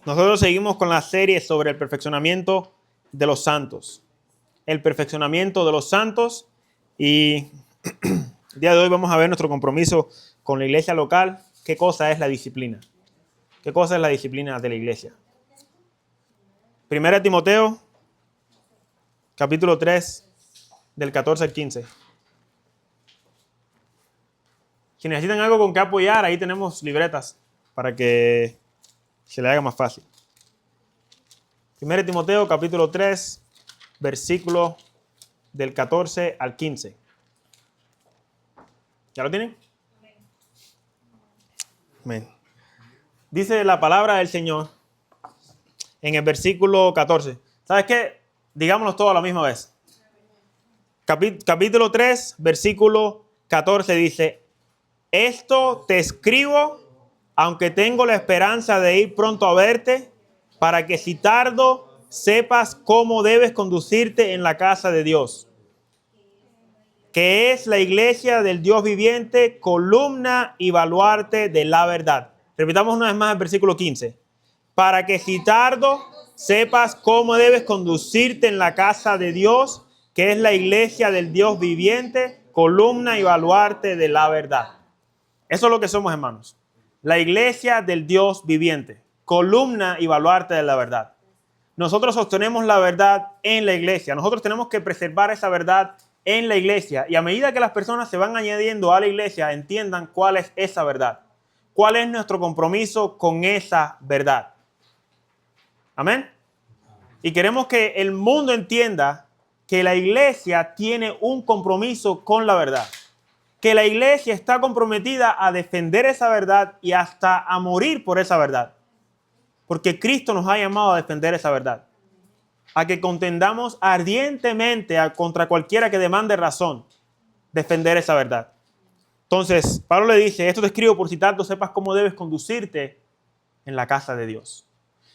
Nosotros seguimos con la serie sobre el perfeccionamiento de los santos. El perfeccionamiento de los santos. Y el día de hoy vamos a ver nuestro compromiso con la iglesia local. ¿Qué cosa es la disciplina? ¿Qué cosa es la disciplina de la iglesia? Primera Timoteo, capítulo 3, del 14 al 15. Si necesitan algo con que apoyar, ahí tenemos libretas para que se le haga más fácil. Primera Timoteo, capítulo 3, versículo del 14 al 15. ¿Ya lo tienen? Amén. Dice la palabra del Señor en el versículo 14. ¿Sabes qué? Digámoslo todo a la misma vez. Capítulo 3, versículo 14 dice: Esto te escribo, aunque tengo la esperanza de ir pronto a verte, para que si tardo sepas cómo debes conducirte en la casa de Dios, que es la iglesia del Dios viviente, columna y baluarte de la verdad. Repitamos una vez más el versículo 15. Para que si tardo sepas cómo debes conducirte en la casa de Dios, que es la iglesia del Dios viviente, columna y baluarte de la verdad. Eso es lo que somos, hermanos. La iglesia del Dios viviente, columna y baluarte de la verdad. Nosotros sostenemos la verdad en la iglesia. Nosotros tenemos que preservar esa verdad en la iglesia. Y a medida que las personas se van añadiendo a la iglesia, entiendan cuál es esa verdad. ¿Cuál es nuestro compromiso con esa verdad? Amén. Y queremos que el mundo entienda que la iglesia tiene un compromiso con la verdad. Que la iglesia está comprometida a defender esa verdad y hasta a morir por esa verdad. Porque Cristo nos ha llamado a defender esa verdad. A que contendamos ardientemente contra cualquiera que demande razón, defender esa verdad. Entonces, Pablo le dice: esto te escribo por si tanto sepas cómo debes conducirte en la casa de Dios.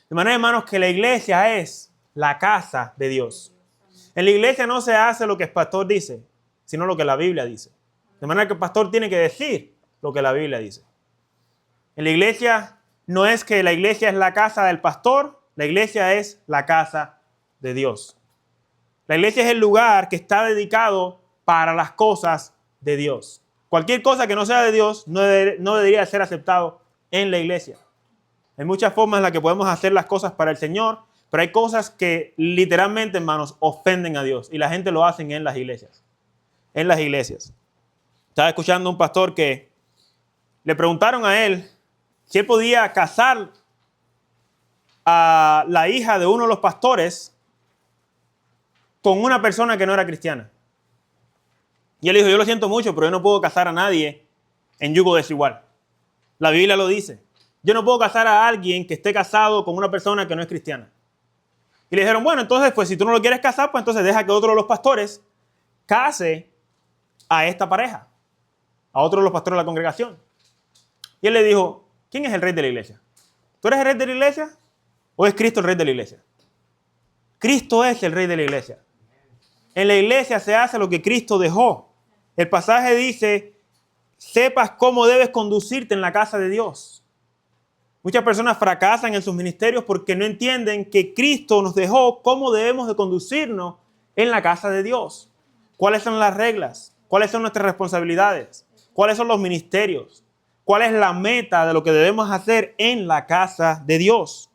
De manera, hermanos, que la iglesia es la casa de Dios. En la iglesia no se hace lo que el pastor dice, sino lo que la Biblia dice. De manera que el pastor tiene que decir lo que la Biblia dice. En la iglesia no es que la iglesia es la casa del pastor, la iglesia es la casa de Dios. La iglesia es el lugar que está dedicado para las cosas de Dios. Cualquier cosa que no sea de Dios no debería ser aceptado en la iglesia. Hay muchas formas en las que podemos hacer las cosas para el Señor, pero hay cosas que literalmente, hermanos, ofenden a Dios y la gente lo hace en las iglesias. En las iglesias. Estaba escuchando a un pastor que le preguntaron a él si él podía casar a la hija de uno de los pastores con una persona que no era cristiana. Y él dijo: yo lo siento mucho, pero yo no puedo casar a nadie en yugo desigual. La Biblia lo dice. Yo no puedo casar a alguien que esté casado con una persona que no es cristiana. Y le dijeron: bueno, entonces, pues si tú no lo quieres casar, pues entonces deja que otro de los pastores case a esta pareja, a otro de los pastores de la congregación. Y él le dijo: ¿quién es el rey de la iglesia? ¿Tú eres el rey de la iglesia o es Cristo el rey de la iglesia? Cristo es el rey de la iglesia. En la iglesia se hace lo que Cristo dejó. El pasaje dice: sepas cómo debes conducirte en la casa de Dios. Muchas personas fracasan en sus ministerios porque no entienden que Cristo nos dejó cómo debemos de conducirnos en la casa de Dios. ¿Cuáles son las reglas? ¿Cuáles son nuestras responsabilidades? ¿Cuáles son los ministerios? ¿Cuál es la meta de lo que debemos hacer en la casa de Dios?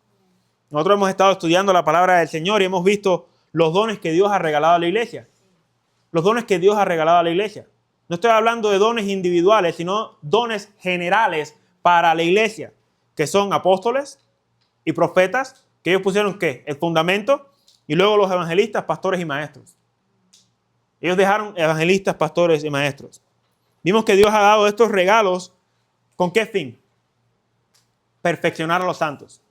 Nosotros hemos estado estudiando la palabra del Señor y hemos visto los dones que Dios ha regalado a la iglesia. Los dones que Dios ha regalado a la iglesia. No estoy hablando de dones individuales, sino dones generales para la iglesia, que son apóstoles y profetas, que ellos pusieron ¿qué? El fundamento, y luego los evangelistas, pastores y maestros. Ellos dejaron evangelistas, pastores y maestros. Vimos que Dios ha dado estos regalos, ¿con qué fin? Perfeccionar a los santos.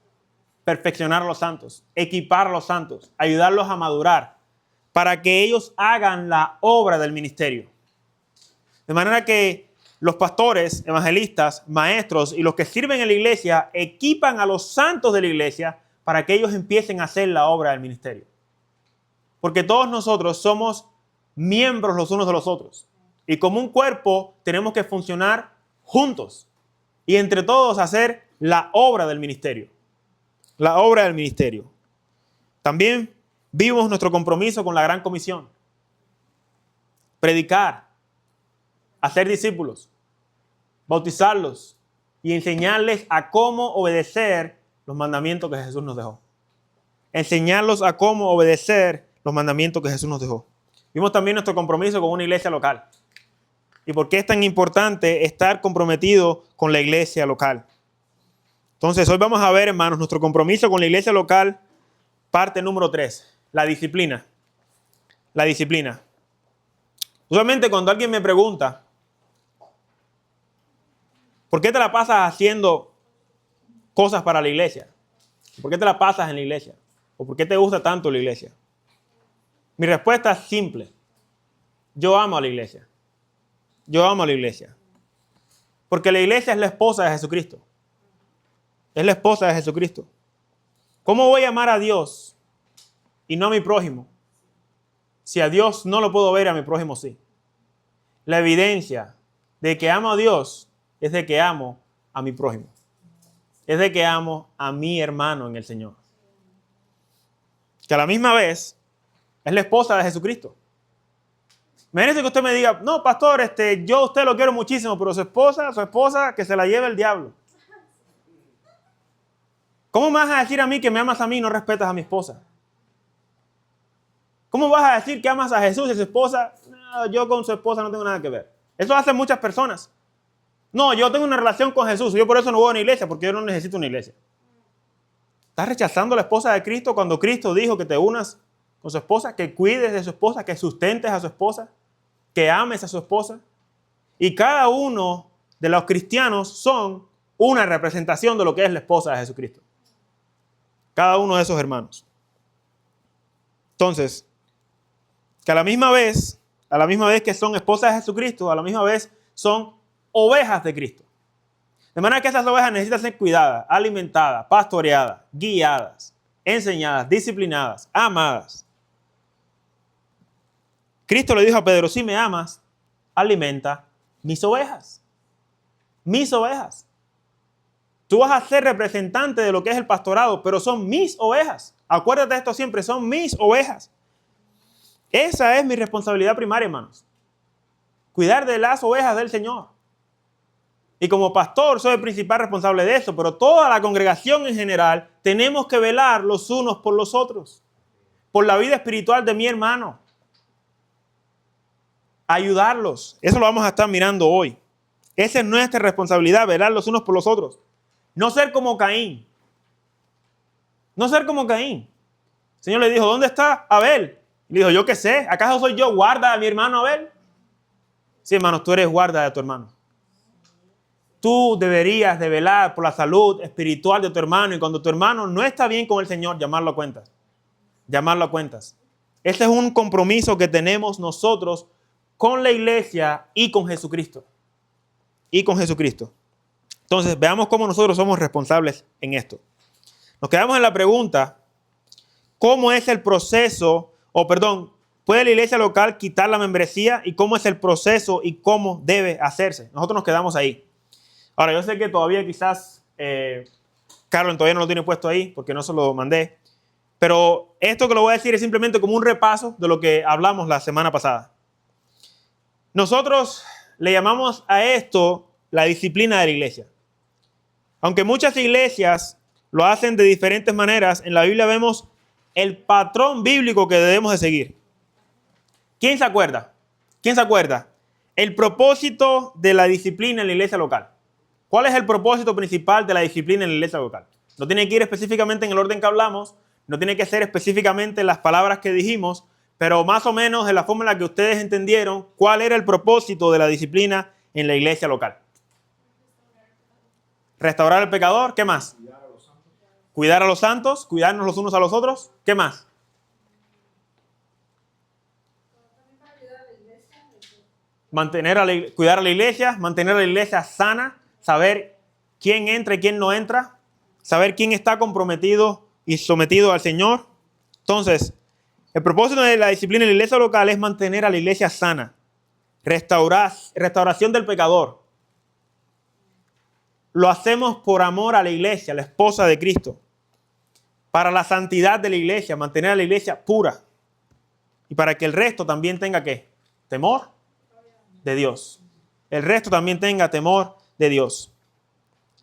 Perfeccionar a los santos, equipar a los santos, ayudarlos a madurar, para que ellos hagan la obra del ministerio. De manera que los pastores, evangelistas, maestros y los que sirven en la iglesia equipan a los santos de la iglesia para que ellos empiecen a hacer la obra del ministerio. Porque todos nosotros somos miembros los unos de los otros. Y como un cuerpo tenemos que funcionar juntos y entre todos hacer la obra del ministerio. la obra del ministerio. También vimos nuestro compromiso con la gran comisión. Predicar, hacer discípulos, bautizarlos y enseñarles a cómo obedecer los mandamientos que Jesús nos dejó. Enseñarlos a cómo obedecer los mandamientos que Jesús nos dejó. Vimos también nuestro compromiso con una iglesia local. ¿Y por qué es tan importante estar comprometido con la iglesia local? Entonces, hoy vamos a ver, hermanos, nuestro compromiso con la iglesia local, parte número 3, la disciplina. La disciplina. Usualmente cuando alguien me pregunta, ¿por qué te la pasas haciendo cosas para la iglesia? ¿Por qué te la pasas en la iglesia? ¿O por qué te gusta tanto la iglesia? Mi respuesta es simple. Yo amo a la iglesia. Yo amo a la iglesia. Porque la iglesia es la esposa de Jesucristo. Es la esposa de Jesucristo. ¿Cómo voy a amar a Dios y no a mi prójimo? Si a Dios no lo puedo ver, a mi prójimo sí. La evidencia de que amo a Dios es de que amo a mi prójimo. Es de que amo a mi hermano en el Señor. Que a la misma vez es la esposa de Jesucristo. Imagínese que usted me diga, no, pastor, yo a usted lo quiero muchísimo, pero su esposa, que se la lleve el diablo. ¿Cómo me vas a decir a mí que me amas a mí y no respetas a mi esposa? ¿Cómo vas a decir que amas a Jesús y a su esposa? No, yo con su esposa no tengo nada que ver. Eso hacen muchas personas. No, yo tengo una relación con Jesús, yo por eso no voy a una iglesia, porque yo no necesito una iglesia. ¿Estás rechazando a la esposa de Cristo cuando Cristo dijo que te unas con su esposa, que cuides de su esposa, que sustentes a su esposa, que ames a su esposa? Y cada uno de los cristianos son una representación de lo que es la esposa de Jesucristo. Cada uno de esos hermanos. Entonces, que a la misma vez que son esposas de Jesucristo, a la misma vez son ovejas de Cristo. De manera que esas ovejas necesitan ser cuidadas, alimentadas, pastoreadas, guiadas, enseñadas, disciplinadas, amadas. Cristo le dijo a Pedro, si me amas, alimenta mis ovejas. Mis ovejas. Tú vas a ser representante de lo que es el pastorado, pero son mis ovejas. Acuérdate de esto siempre, son mis ovejas. Esa es mi responsabilidad primaria, hermanos. Cuidar de las ovejas del Señor. Y como pastor soy el principal responsable de eso, pero toda la congregación en general tenemos que velar los unos por los otros. Por la vida espiritual de mi hermano. Ayudarlos. Eso lo vamos a estar mirando hoy. Esa es nuestra responsabilidad, velar los unos por los otros. No ser como Caín. No ser como Caín. El Señor le dijo, ¿dónde está Abel? Le dijo, yo qué sé, ¿acaso soy yo guarda de mi hermano Abel? Sí, hermanos, tú eres guarda de tu hermano. Tú deberías de velar por la salud espiritual de tu hermano y cuando tu hermano no está bien con el Señor, llamarlo a cuentas. Llamarlo a cuentas. Ese es un compromiso que tenemos nosotros con la iglesia y con Jesucristo. Y con Jesucristo. Entonces, veamos cómo nosotros somos responsables en esto. Nos quedamos en la pregunta, ¿cómo es el proceso, puede la iglesia local quitar la membresía y cómo es el proceso y cómo debe hacerse? Nosotros nos quedamos ahí. Ahora, yo sé que todavía quizás Carlos todavía no lo tiene puesto ahí porque no se lo mandé, pero esto que lo voy a decir es simplemente como un repaso de lo que hablamos la semana pasada. Nosotros le llamamos a esto la disciplina de la iglesia. Aunque muchas iglesias lo hacen de diferentes maneras, en la Biblia vemos el patrón bíblico que debemos de seguir. ¿Quién se acuerda? ¿Quién se acuerda? El propósito de la disciplina en la iglesia local. ¿Cuál es el propósito principal de la disciplina en la iglesia local? No tiene que ir específicamente en el orden que hablamos, no tiene que ser específicamente las palabras que dijimos, pero más o menos en la forma en la que ustedes entendieron cuál era el propósito de la disciplina en la iglesia local. Restaurar al pecador, ¿qué más? Cuidar a los santos, cuidarnos los unos a los otros, ¿qué más? Cuidar a la iglesia, mantener a la iglesia sana, saber quién entra y quién no entra, saber quién está comprometido y sometido al Señor. Entonces, el propósito de la disciplina en la iglesia local es mantener a la iglesia sana, restauración del pecador. Lo hacemos por amor a la iglesia, la esposa de Cristo. para la santidad de la iglesia, mantener a la iglesia pura. Y para que el resto también tenga, ¿qué? Temor de Dios. El resto también tenga temor de Dios.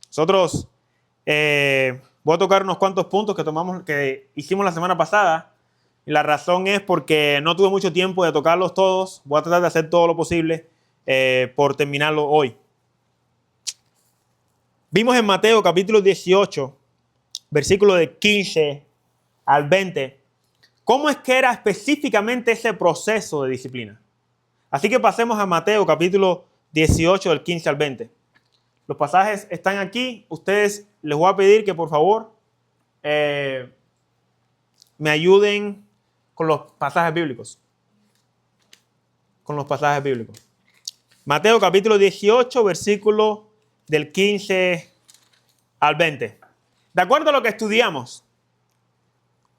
Nosotros voy a tocar unos cuantos puntos que hicimos la semana pasada. Y la razón es porque no tuve mucho tiempo de tocarlos todos. Voy a tratar de hacer todo lo posible por terminarlo hoy. Vimos en Mateo capítulo 18, versículo de 15 al 20, cómo es que era específicamente ese proceso de disciplina. Así que pasemos a Mateo capítulo 18, del 15 al 20. Los pasajes están aquí. Ustedes les voy a pedir que por favor me ayuden con los pasajes bíblicos. Con los pasajes bíblicos. Mateo capítulo 18, versículo del 15 al 20. De acuerdo a lo que estudiamos,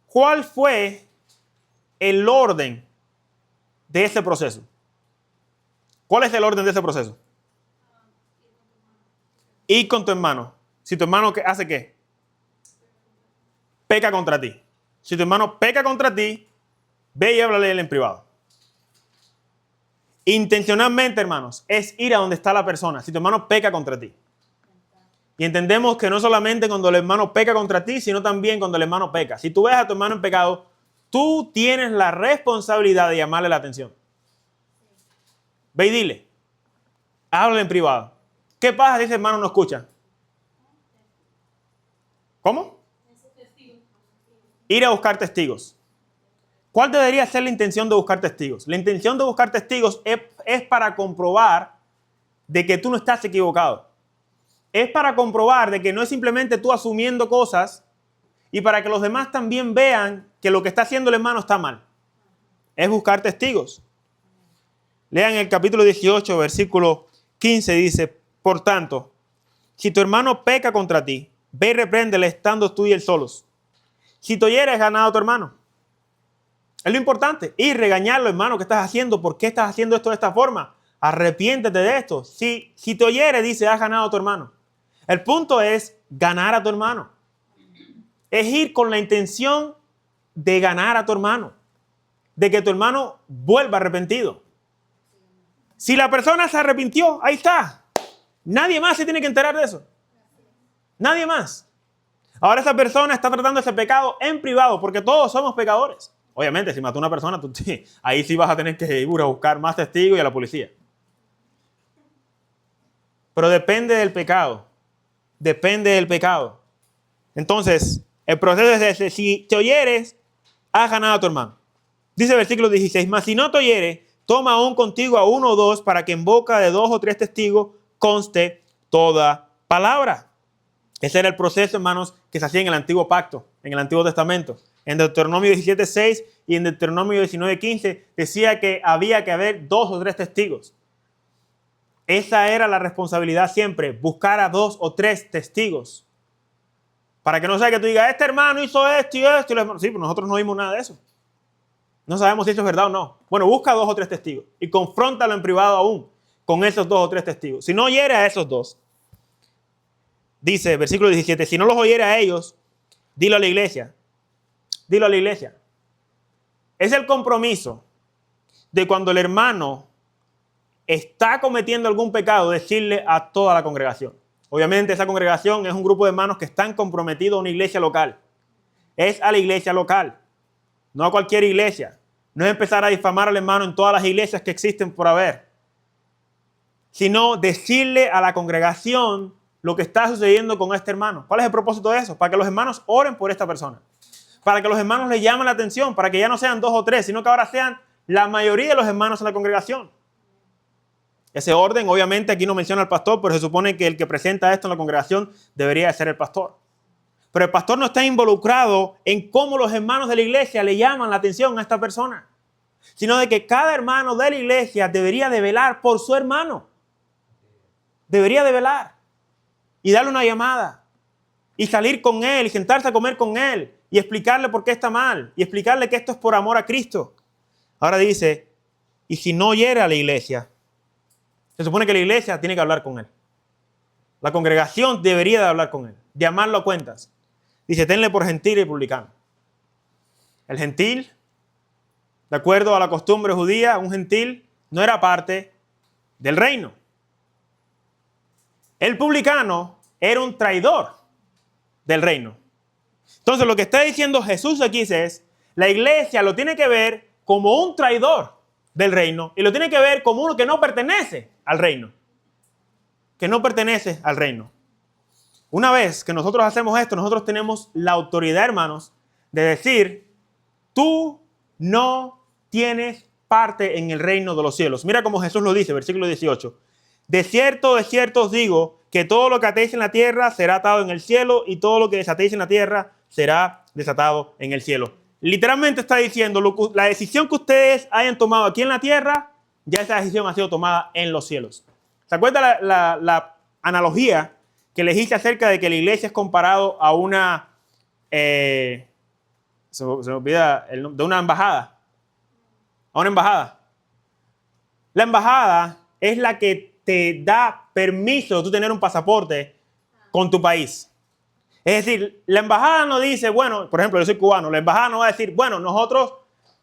¿cuál fue el orden de ese proceso? ¿Cuál es el orden de ese proceso? Ir con tu hermano. Si tu hermano hace ¿qué? Peca contra ti. Si tu hermano peca contra ti, ve y háblale a él en privado. Intencionalmente, hermanos, es ir a donde está la persona. Si tu hermano peca contra ti. Y entendemos que no solamente cuando el hermano peca contra ti, sino también cuando el hermano peca. Si tú ves a tu hermano en pecado, tú tienes la responsabilidad de llamarle la atención. Ve y dile. Háblale en privado. ¿Qué pasa si ese hermano no escucha? ¿Cómo? Ir a buscar testigos. ¿Cuál debería ser la intención de buscar testigos? La intención de buscar testigos es para comprobar de que tú no estás equivocado. Es para comprobar de que no es simplemente tú asumiendo cosas y para que los demás también vean que lo que está haciendo el hermano está mal. Es buscar testigos. Lean el capítulo 18, versículo 15, dice: por tanto, si tu hermano peca contra ti, ve y repréndele estando tú y él solos. Si te oyere, has ganado a tu hermano. Es lo importante. Y regañarlo, hermano, ¿qué estás haciendo? ¿Por qué estás haciendo esto de esta forma? Arrepiéntete de esto. Si te oyere, dice, has ganado a tu hermano. El punto es ganar a tu hermano. Es ir con la intención de ganar a tu hermano. De que tu hermano vuelva arrepentido. Si la persona se arrepintió, ahí está. Nadie más se tiene que enterar de eso. Nadie más. Ahora esa persona está tratando ese pecado en privado, porque todos somos pecadores. Obviamente, si mató a una persona, ahí sí vas a tener que ir a buscar más testigos y a la policía. Pero depende del pecado. Depende del pecado. Entonces, el proceso es ese. Si te oyeres, has ganado a tu hermano. Dice el versículo 16, mas si no te oyere, toma aún contigo a uno o dos, para que en boca de 2 o 3 testigos conste toda palabra. Ese era el proceso, hermanos, que se hacía en el Antiguo Pacto, en el Antiguo Testamento. En Deuteronomio 17:6 y en Deuteronomio 19:15 decía que había que haber 2 o 3 testigos. Esa era la responsabilidad siempre, buscar a 2 o 3 testigos. Para que no sea que tú digas, este hermano hizo esto y esto. Sí, pero nosotros no vimos nada de eso. No sabemos si eso es verdad o no. Bueno, busca 2 o 3 testigos y confróntalo en privado aún con esos 2 o 3 testigos. Si no oyere a esos 2, dice, versículo 17, si no los oyere a ellos, dilo a la iglesia. Dilo a la iglesia. Es el compromiso de cuando el hermano está cometiendo algún pecado, decirle a toda la congregación. Obviamente esa congregación es un grupo de hermanos que están comprometidos a una iglesia local. Es a la iglesia local, no a cualquier iglesia. No es empezar a difamar al hermano en todas las iglesias que existen por haber, sino decirle a la congregación lo que está sucediendo con este hermano. ¿Cuál es el propósito de eso? Para que los hermanos oren por esta persona. Para que los hermanos le llamen la atención, para que ya no sean 2 o 3, sino que ahora sean la mayoría de los hermanos en la congregación. Ese orden, obviamente, aquí no menciona al pastor, pero se supone que el que presenta esto en la congregación debería de ser el pastor. Pero el pastor no está involucrado en cómo los hermanos de la iglesia le llaman la atención a esta persona, sino de que cada hermano de la iglesia debería de velar por su hermano. Debería de velar y darle una llamada y salir con él y sentarse a comer con él y explicarle por qué está mal y explicarle que esto es por amor a Cristo. Ahora dice, y si no oyere a la iglesia, se supone que la iglesia tiene que hablar con él. La congregación debería de hablar con él, llamarlo a cuentas. Dice, tenle por gentil y publicano. El gentil, de acuerdo a la costumbre judía, un gentil no era parte del reino. El publicano era un traidor del reino. Entonces lo que está diciendo Jesús aquí es, la iglesia lo tiene que ver como un traidor del reino y lo tiene que ver como uno que no pertenece al reino. Que no pertenece al reino. Una vez que nosotros hacemos esto, nosotros tenemos la autoridad, hermanos, de decir, tú no tienes parte en el reino de los cielos. Mira cómo Jesús lo dice, versículo 18. De cierto os digo que todo lo que atéis en la tierra será atado en el cielo y todo lo que desatéis en la tierra será desatado en el cielo. Literalmente está diciendo, la decisión que ustedes hayan tomado aquí en la tierra, ya esa decisión ha sido tomada en los cielos. ¿Se acuerda la analogía que les hice acerca de que la iglesia es comparado a una, se me olvida el nombre, de una embajada? A una embajada. La embajada es la que te da permiso de tú tener un pasaporte con tu país. Es decir, la embajada no dice, bueno, por ejemplo, yo soy cubano, la embajada no va a decir, bueno, nosotros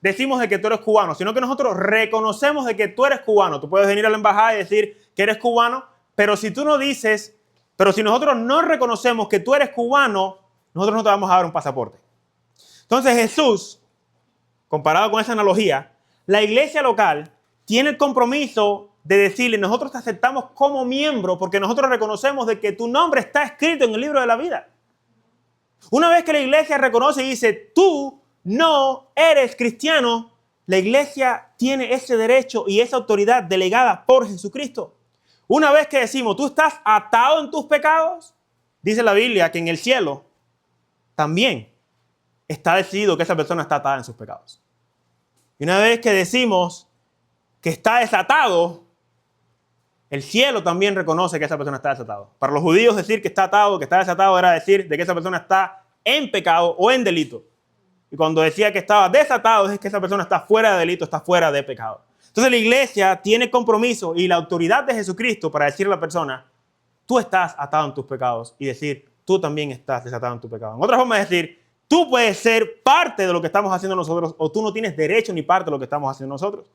decimos de que tú eres cubano, sino que nosotros reconocemos de que tú eres cubano. Tú puedes venir a la embajada y decir que eres cubano, pero si tú no dices, pero si nosotros no reconocemos que tú eres cubano, nosotros no te vamos a dar un pasaporte. Entonces Jesús, comparado con esa analogía, la iglesia local tiene el compromiso de decirle, nosotros te aceptamos como miembro porque nosotros reconocemos de que tu nombre está escrito en el libro de la vida. Una vez que la iglesia reconoce y dice, tú no eres cristiano, la iglesia tiene ese derecho y esa autoridad delegada por Jesucristo. Una vez que decimos, tú estás atado en tus pecados, dice la Biblia que en el cielo también está decidido que esa persona está atada en sus pecados. Y una vez que decimos que está desatado, el cielo también reconoce que esa persona está desatado. Para los judíos decir que está atado, que está desatado, era decir de que esa persona está en pecado o en delito. Y cuando decía que estaba desatado, es que esa persona está fuera de delito, está fuera de pecado. Entonces la iglesia tiene compromiso y la autoridad de Jesucristo para decirle a la persona, tú estás atado en tus pecados, y decir, tú también estás desatado en tu pecado. En otra forma de decir, tú puedes ser parte de lo que estamos haciendo nosotros o tú no tienes derecho ni parte de lo que estamos haciendo nosotros.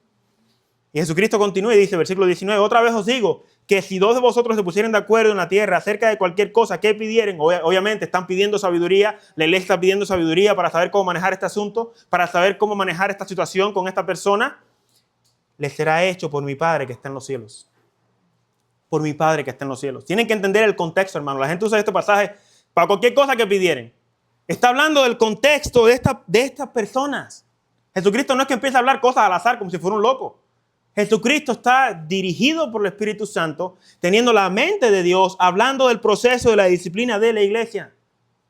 Y Jesucristo continúa y dice, versículo 19, otra vez os digo que si dos de vosotros se pusieren de acuerdo en la tierra acerca de cualquier cosa que pidieren, obviamente están pidiendo sabiduría, la iglesia está pidiendo sabiduría para saber cómo manejar este asunto, para saber cómo manejar esta situación con esta persona, les será hecho por mi Padre que está en los cielos. Por mi Padre que está en los cielos. Tienen que entender el contexto, hermano. La gente usa este pasaje para cualquier cosa que pidieren. Está hablando del contexto de estas personas. Jesucristo no es que empiece a hablar cosas al azar como si fuera un loco. Jesucristo está dirigido por el Espíritu Santo, teniendo la mente de Dios, hablando del proceso de la disciplina de la iglesia.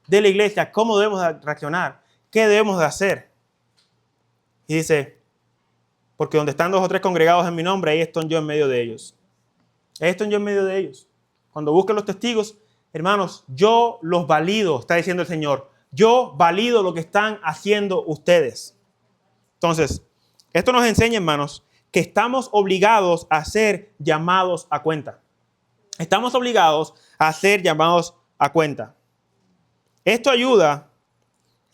De la iglesia, cómo debemos de reaccionar, qué debemos de hacer. Y dice, porque donde están 2 o 3 congregados en mi nombre, ahí estoy yo en medio de ellos. Ahí estoy yo en medio de ellos. Cuando busquen los testigos, hermanos, yo los valido, está diciendo el Señor. Yo valido lo que están haciendo ustedes. Entonces, esto nos enseña, hermanos, que estamos obligados a ser llamados a cuenta. Estamos obligados a ser llamados a cuenta. Esto ayuda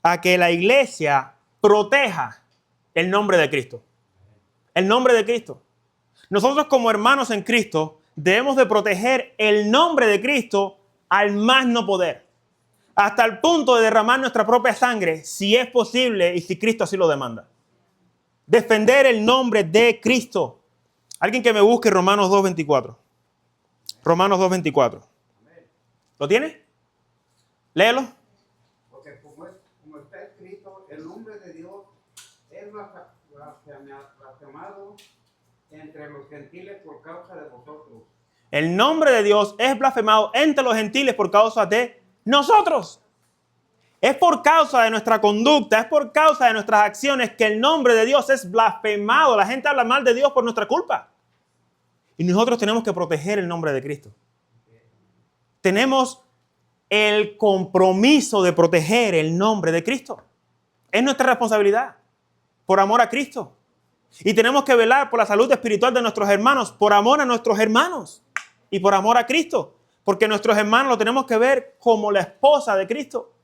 a que la iglesia proteja el nombre de Cristo. El nombre de Cristo. Nosotros como hermanos en Cristo debemos de proteger el nombre de Cristo al más no poder. Hasta el punto de derramar nuestra propia sangre, si es posible y si Cristo así lo demanda. Defender el nombre de Cristo. Alguien que me busque Romanos 2:24. Romanos 2:24. ¿Lo tiene? Léelo. Porque como está escrito, el nombre de Dios es blasfemado entre los gentiles por causa de vosotros. El nombre de Dios es blasfemado entre los gentiles por causa de nosotros. Es por causa de nuestra conducta, es por causa de nuestras acciones que el nombre de Dios es blasfemado. La gente habla mal de Dios por nuestra culpa. Y nosotros tenemos que proteger el nombre de Cristo. Tenemos el compromiso de proteger el nombre de Cristo. Es nuestra responsabilidad, por amor a Cristo. Y tenemos que velar por la salud espiritual de nuestros hermanos, por amor a nuestros hermanos y por amor a Cristo. Porque nuestros hermanos lo tenemos que ver como la esposa de Cristo.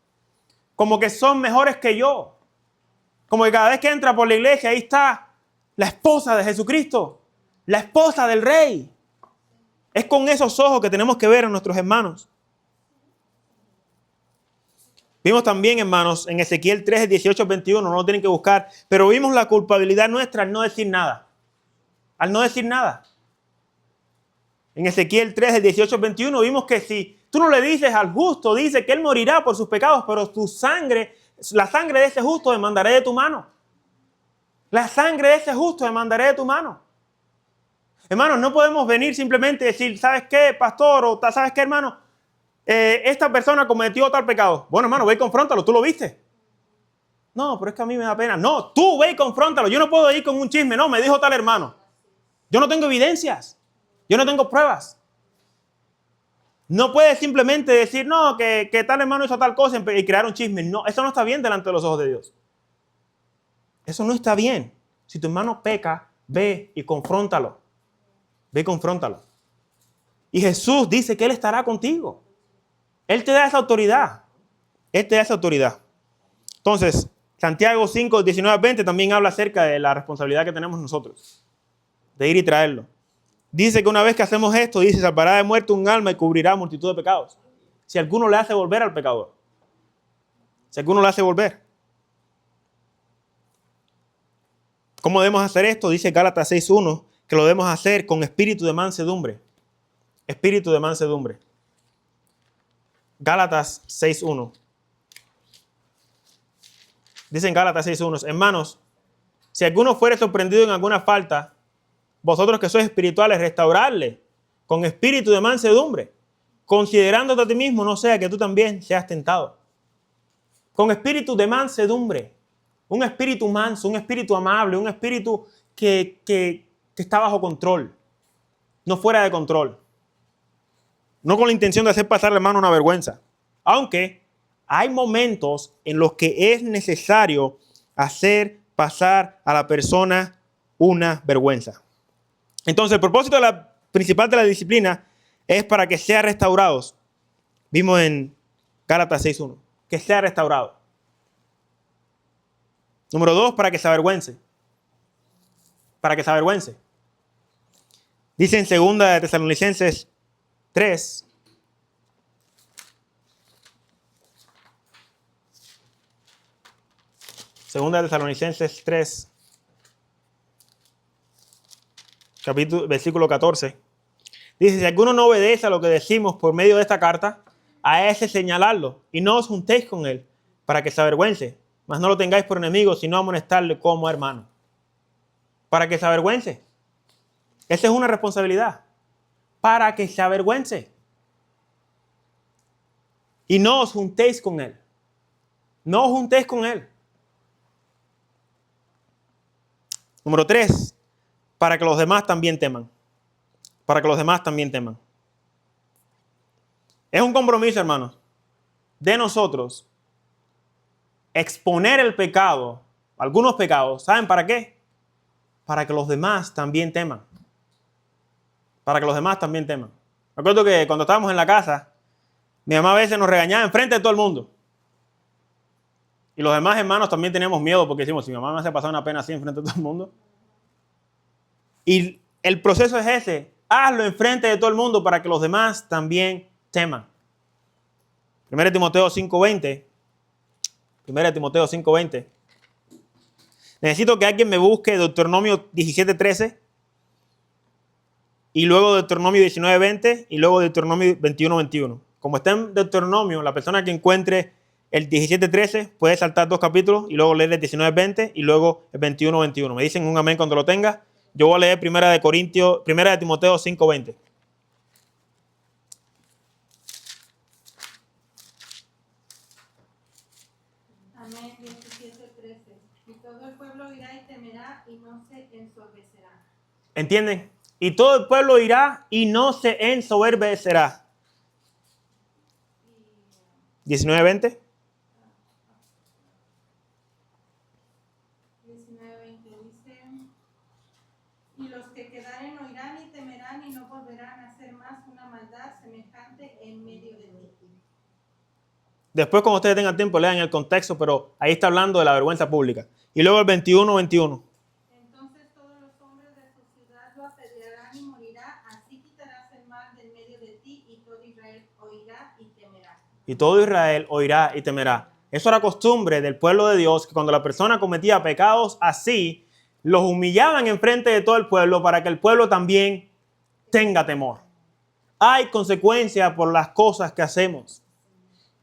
como que son mejores que yo. Como que cada vez que entra por la iglesia, ahí está la esposa de Jesucristo, la esposa del Rey. Es con esos ojos que tenemos que ver a nuestros hermanos. Vimos también, hermanos, en Ezequiel 3, 18, 21, no lo tienen que buscar, pero vimos la culpabilidad nuestra al no decir nada. Al no decir nada. En Ezequiel 3, 18, 21, vimos que si tú no le dices al justo, dice que él morirá por sus pecados, pero tu sangre, la sangre de ese justo demandaré de tu mano. La sangre de ese justo demandaré de tu mano. Hermanos, no podemos venir simplemente y decir, ¿sabes qué, pastor? O ¿sabes qué, hermano? Esta persona cometió tal pecado. Bueno, hermano, ve y confróntalo, tú lo viste. No, pero es que a mí me da pena. No, tú ve y confróntalo. Yo no puedo ir con un chisme. No, me dijo tal hermano. Yo no tengo evidencias. Yo no tengo pruebas. No puedes simplemente decir, no, que tal hermano hizo tal cosa y crear un chisme. No, eso no está bien delante de los ojos de Dios. Eso no está bien. Si tu hermano peca, ve y confróntalo. Ve y confróntalo. Y Jesús dice que Él estará contigo. Él te da esa autoridad. Él te da esa autoridad. Entonces, Santiago 5, 19, 20 también habla acerca de la responsabilidad que tenemos nosotros de ir y traerlo. Dice que una vez que hacemos esto, dice, salvará de muerte un alma y cubrirá multitud de pecados. Si alguno le hace volver al pecador. Si alguno le hace volver. ¿Cómo debemos hacer esto? Dice Gálatas 6.1 que lo debemos hacer con espíritu de mansedumbre. Espíritu de mansedumbre. Gálatas 6.1. Dice en Gálatas 6.1, hermanos, si alguno fuere sorprendido en alguna falta, vosotros que sois espirituales, restaurarle con espíritu de mansedumbre, considerándote a ti mismo, no sea que tú también seas tentado. Con espíritu de mansedumbre, un espíritu manso, un espíritu amable, un espíritu que está bajo control, no fuera de control. No con la intención de hacer pasar al hermano una vergüenza. Aunque hay momentos en los que es necesario hacer pasar a la persona una vergüenza. Entonces, el propósito principal de la disciplina es para que sean restaurados. Vimos en Gálatas 6.1, que sea restaurado. Número 2, para que se avergüence. Para que se avergüence. Dice en 2 de Tesalonicenses 3. Segunda de Tesalonicenses 3. Versículo 14. Dice, si alguno no obedece a lo que decimos por medio de esta carta, a ese señalarlo y no os juntéis con él para que se avergüence, mas no lo tengáis por enemigo, sino amonestarle como hermano. Para que se avergüence. Esa es una responsabilidad. Para que se avergüence. Y no os juntéis con él. No os juntéis con él. Número 3. Para que los demás también teman. Para que los demás también teman. Es un compromiso, hermanos, de nosotros exponer el pecado, algunos pecados. ¿Saben para qué? Para que los demás también teman. Para que los demás también teman. Me acuerdo que cuando estábamos en la casa, mi mamá a veces nos regañaba enfrente de todo el mundo. Y los demás hermanos también teníamos miedo porque decimos, si mi mamá me hace pasar una pena así enfrente de todo el mundo. Y el proceso es ese. Hazlo enfrente de todo el mundo para que los demás también teman. 1 Timoteo 5.20. 1 Timoteo 5.20. Necesito que alguien me busque Deuteronomio 17.13. Y luego Deuteronomio 19.20. Y luego Deuteronomio 21.21. Como está en Deuteronomio, la persona que encuentre el 17.13 puede saltar 2 capítulos y luego leer el 19.20 y luego el 21.21. Me dicen un amén cuando lo tenga. Yo voy a leer 1 de Timoteo 5.20. Amén, 17:13. Y todo el pueblo irá y temerá y no se ensorbecerá. ¿Entienden? Y todo el pueblo irá y no se ensoberbecerá. 19:20. 19:20 dice, y los que quedaren oirán y temerán y no volverán a hacer más una maldad semejante en medio de ti. Después, cuando ustedes tengan tiempo, lean el contexto, pero ahí está hablando de la vergüenza pública. Y luego el 21. Entonces todos los hombres de su ciudad lo apedrearán y morirá, así quitarás el mal del medio de ti, y todo Israel oirá y temerá. Y todo Israel oirá y temerá. Eso era costumbre del pueblo de Dios, que cuando la persona cometía pecados así, los humillaban en frente de todo el pueblo para que el pueblo también tenga temor. Hay consecuencias por las cosas que hacemos.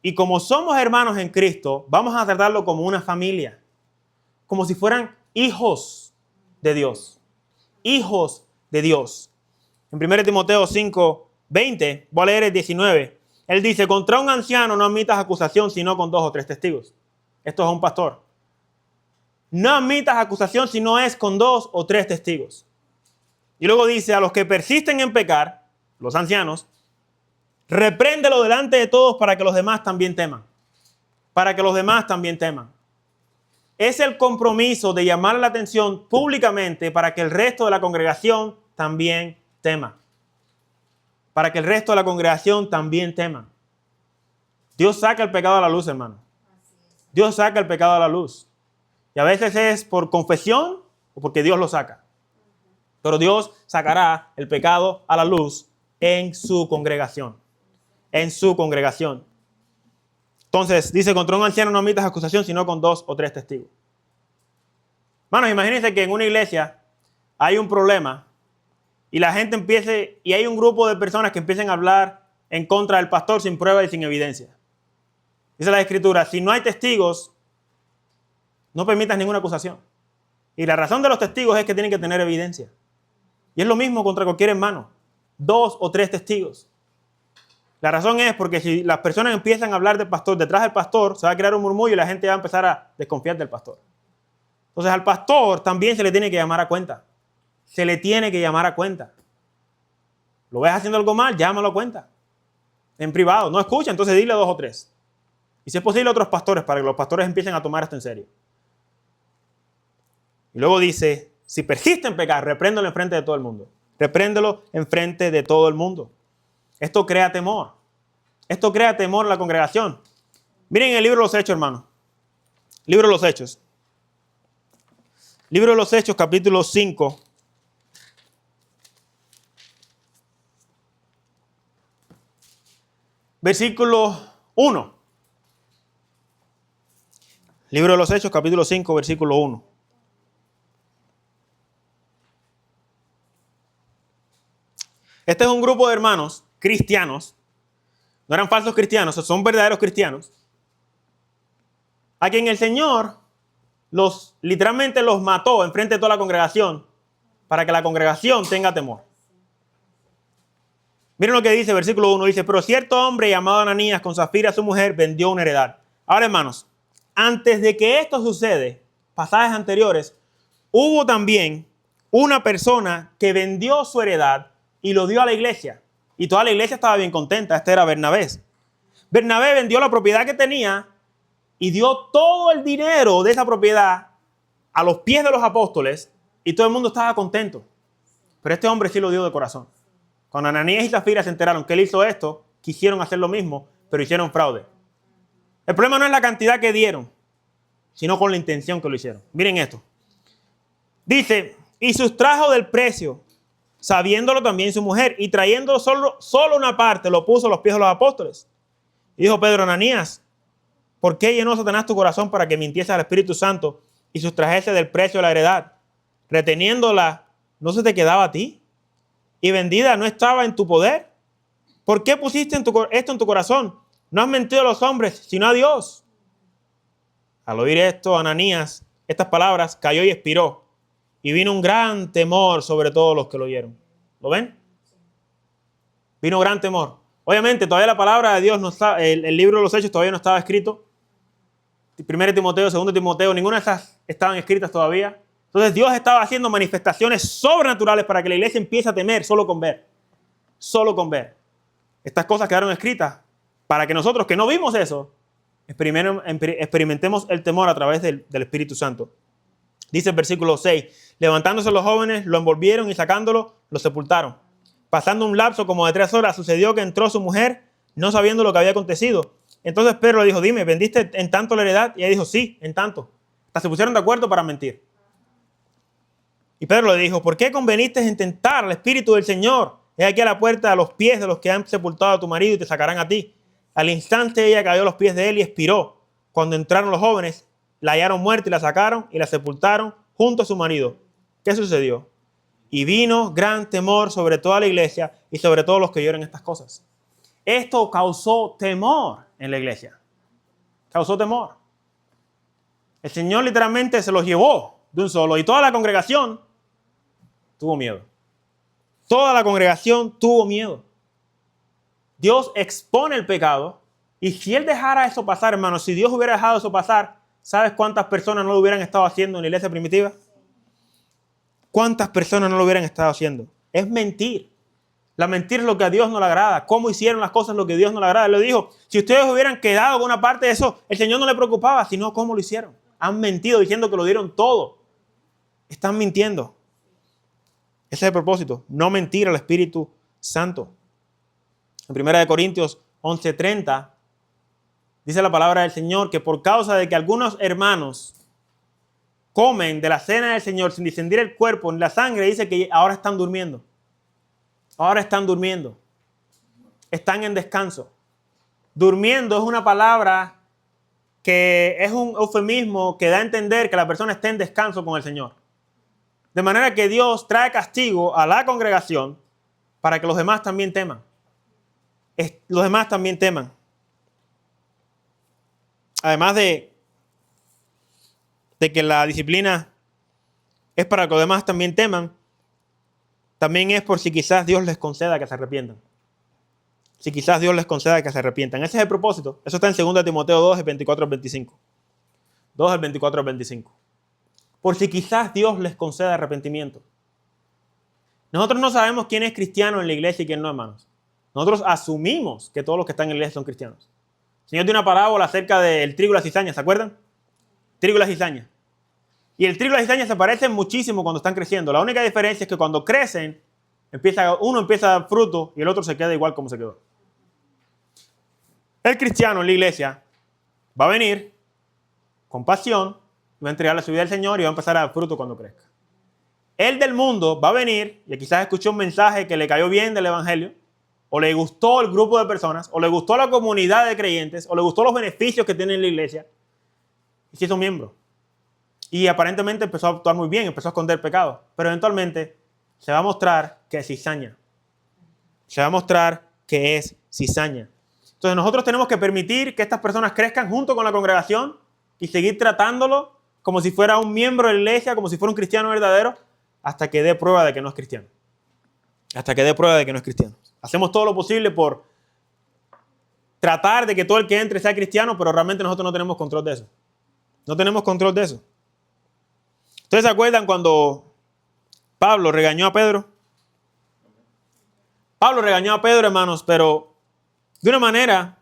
Y como somos hermanos en Cristo, vamos a tratarlo como una familia, como si fueran hijos de Dios. Hijos de Dios. En 1 Timoteo 5:20, voy a leer el 19. Él dice, contra un anciano no admitas acusación sino con 2 o 3 testigos. Esto es un pastor. No admitas acusación si no es con 2 o 3 testigos. Y luego dice, a los que persisten en pecar, los ancianos, repréndelo delante de todos para que los demás también teman. Para que los demás también teman. Es el compromiso de llamar la atención públicamente para que el resto de la congregación también tema. Para que el resto de la congregación también tema. Dios saca el pecado a la luz, hermano. Dios saca el pecado a la luz. Y a veces es por confesión o porque Dios lo saca. Pero Dios sacará el pecado a la luz en su congregación. En su congregación. Entonces, dice, contra un anciano no admitas acusación, sino con 2 o 3 testigos. Hermanos, imagínense que en una iglesia hay un problema y la gente empiece, y hay un grupo de personas que empiecen a hablar en contra del pastor sin prueba y sin evidencia. Dice la Escritura, si no hay testigos, no permitas ninguna acusación. Y la razón de los testigos es que tienen que tener evidencia. Y es lo mismo contra cualquier hermano. 2 o 3 testigos. La razón es porque si las personas empiezan a hablar del pastor detrás del pastor, se va a crear un murmullo y la gente va a empezar a desconfiar del pastor. Entonces al pastor también se le tiene que llamar a cuenta. Se le tiene que llamar a cuenta. ¿Lo ves haciendo algo mal? Llámalo a cuenta. En privado. No escucha, entonces dile a 2 o 3. Y si es posible a otros pastores para que los pastores empiecen a tomar esto en serio. Y luego dice, si persiste en pecar, repréndelo en frente de todo el mundo. Repréndelo en frente de todo el mundo. Esto crea temor. Esto crea temor en la congregación. Miren el libro de los Hechos, hermano. Libro de los Hechos. Libro de los Hechos, capítulo 5. Versículo 1. Libro de los Hechos, capítulo 5, versículo 1. Este es un grupo de hermanos cristianos. No eran falsos cristianos, son verdaderos cristianos. A quien el Señor literalmente los mató enfrente de toda la congregación para que la congregación tenga temor. Miren lo que dice, versículo 1. Dice, pero cierto hombre llamado Ananías con Zafira su mujer vendió una heredad. Ahora, hermanos, antes de que esto sucede, pasajes anteriores, hubo también una persona que vendió su heredad y lo dio a la iglesia. Y toda la iglesia estaba bien contenta. Este era Bernabé. Bernabé vendió la propiedad que tenía y dio todo el dinero de esa propiedad a los pies de los apóstoles y todo el mundo estaba contento. Pero este hombre sí lo dio de corazón. Cuando Ananías y Zafira se enteraron que él hizo esto, quisieron hacer lo mismo, pero hicieron fraude. El problema no es la cantidad que dieron, sino con la intención que lo hicieron. Miren esto. Dice, y sustrajo del precio, sabiéndolo también su mujer, y trayendo solo una parte, lo puso a los pies de los apóstoles. Y dijo Pedro, Ananías, ¿por qué llenó Satanás tu corazón para que mintiese al Espíritu Santo y sustrajese del precio de la heredad? Reteniéndola, ¿no se te quedaba a ti? ¿Y vendida no estaba en tu poder? ¿Por qué pusiste esto en tu corazón? No has mentido a los hombres, sino a Dios. Al oír esto, Ananías, estas palabras, cayó y expiró. Y vino un gran temor sobre todos los que lo oyeron. ¿Lo ven? Vino gran temor. Obviamente, todavía la palabra de Dios no está, el libro de los Hechos todavía no estaba escrito. 1 Timoteo, 2 Timoteo, ninguna de esas estaban escritas todavía. Entonces Dios estaba haciendo manifestaciones sobrenaturales para que la iglesia empiece a temer solo con ver. Solo con ver. Estas cosas quedaron escritas para que nosotros que no vimos eso, experimentemos el temor a través del Espíritu Santo. Dice el versículo 6, levantándose los jóvenes, lo envolvieron y sacándolo, lo sepultaron. Pasando un lapso como de 3 horas, sucedió que entró su mujer, no sabiendo lo que había acontecido. Entonces Pedro le dijo, dime, ¿vendiste en tanto la heredad? Y ella dijo, sí, en tanto. Hasta se pusieron de acuerdo para mentir. Y Pedro le dijo, ¿por qué conveniste en tentar al Espíritu del Señor? He aquí a la puerta a los pies de los que han sepultado a tu marido y te sacarán a ti. Al instante ella cayó a los pies de él y expiró. Cuando entraron los jóvenes, la hallaron muerta y la sacaron y la sepultaron junto a su marido. ¿Qué sucedió? Y vino gran temor sobre toda la iglesia y sobre todos los que oyeron estas cosas. Esto causó temor en la iglesia. Causó temor. El Señor literalmente se los llevó de un solo y toda la congregación tuvo miedo. Toda la congregación tuvo miedo. Dios expone el pecado y si Él dejara eso pasar, hermanos, si Dios hubiera dejado eso pasar, ¿sabes cuántas personas no lo hubieran estado haciendo en la iglesia primitiva? ¿Cuántas personas no lo hubieran estado haciendo? Es mentir. La mentira es lo que a Dios no le agrada. ¿Cómo hicieron las cosas lo que a Dios no le agrada? Él le dijo, si ustedes hubieran quedado con una parte de eso, el Señor no le preocupaba, sino cómo lo hicieron. Han mentido diciendo que lo dieron todo. Están mintiendo. Ese es el propósito. No mentir al Espíritu Santo. En 1 Corintios 11:30 dice la palabra del Señor que por causa de que algunos hermanos comen de la cena del Señor sin discernir el cuerpo ni la sangre, dice que ahora están durmiendo. Ahora están durmiendo. Están en descanso. Durmiendo es una palabra que es un eufemismo que da a entender que la persona está en descanso con el Señor. De manera que Dios trae castigo a la congregación para que los demás también teman. Los demás también teman. Además de que la disciplina es para que los demás también teman, también es por si quizás Dios les conceda que se arrepientan. Si quizás Dios les conceda que se arrepientan. Ese es el propósito. Eso está en 2 Timoteo 2, del 24 al 25. 2 del 24 al 25. Por si quizás Dios les conceda arrepentimiento. Nosotros no sabemos quién es cristiano en la iglesia y quién no, hermanos. Nosotros asumimos que todos los que están en la iglesia son cristianos. El Señor tiene una parábola acerca del trigo y la cizaña, ¿se acuerdan? Trigo y la cizaña. Y el trigo y la cizaña se parecen muchísimo cuando están creciendo. La única diferencia es que cuando crecen, uno empieza a dar fruto y el otro se queda igual como se quedó. El cristiano en la iglesia va a venir con pasión, va a entregarle su vida al Señor y va a empezar a dar fruto cuando crezca. El del mundo va a venir y quizás escuchó un mensaje que le cayó bien del evangelio, o le gustó el grupo de personas, o le gustó la comunidad de creyentes, o le gustó los beneficios que tiene en la iglesia, y se hizo miembro. Y aparentemente empezó a actuar muy bien, empezó a esconder pecados, pero eventualmente se va a mostrar que es cizaña. Se va a mostrar que es cizaña. Entonces nosotros tenemos que permitir que estas personas crezcan junto con la congregación y seguir tratándolo como si fuera un miembro de la iglesia, como si fuera un cristiano verdadero, hasta que dé prueba de que no es cristiano. Hasta que dé prueba de que no es cristiano. Hacemos todo lo posible por tratar de que todo el que entre sea cristiano, pero realmente nosotros no tenemos control de eso. No tenemos control de eso. ¿Ustedes se acuerdan cuando Pablo regañó a Pedro? Pablo regañó a Pedro, hermanos, pero de una manera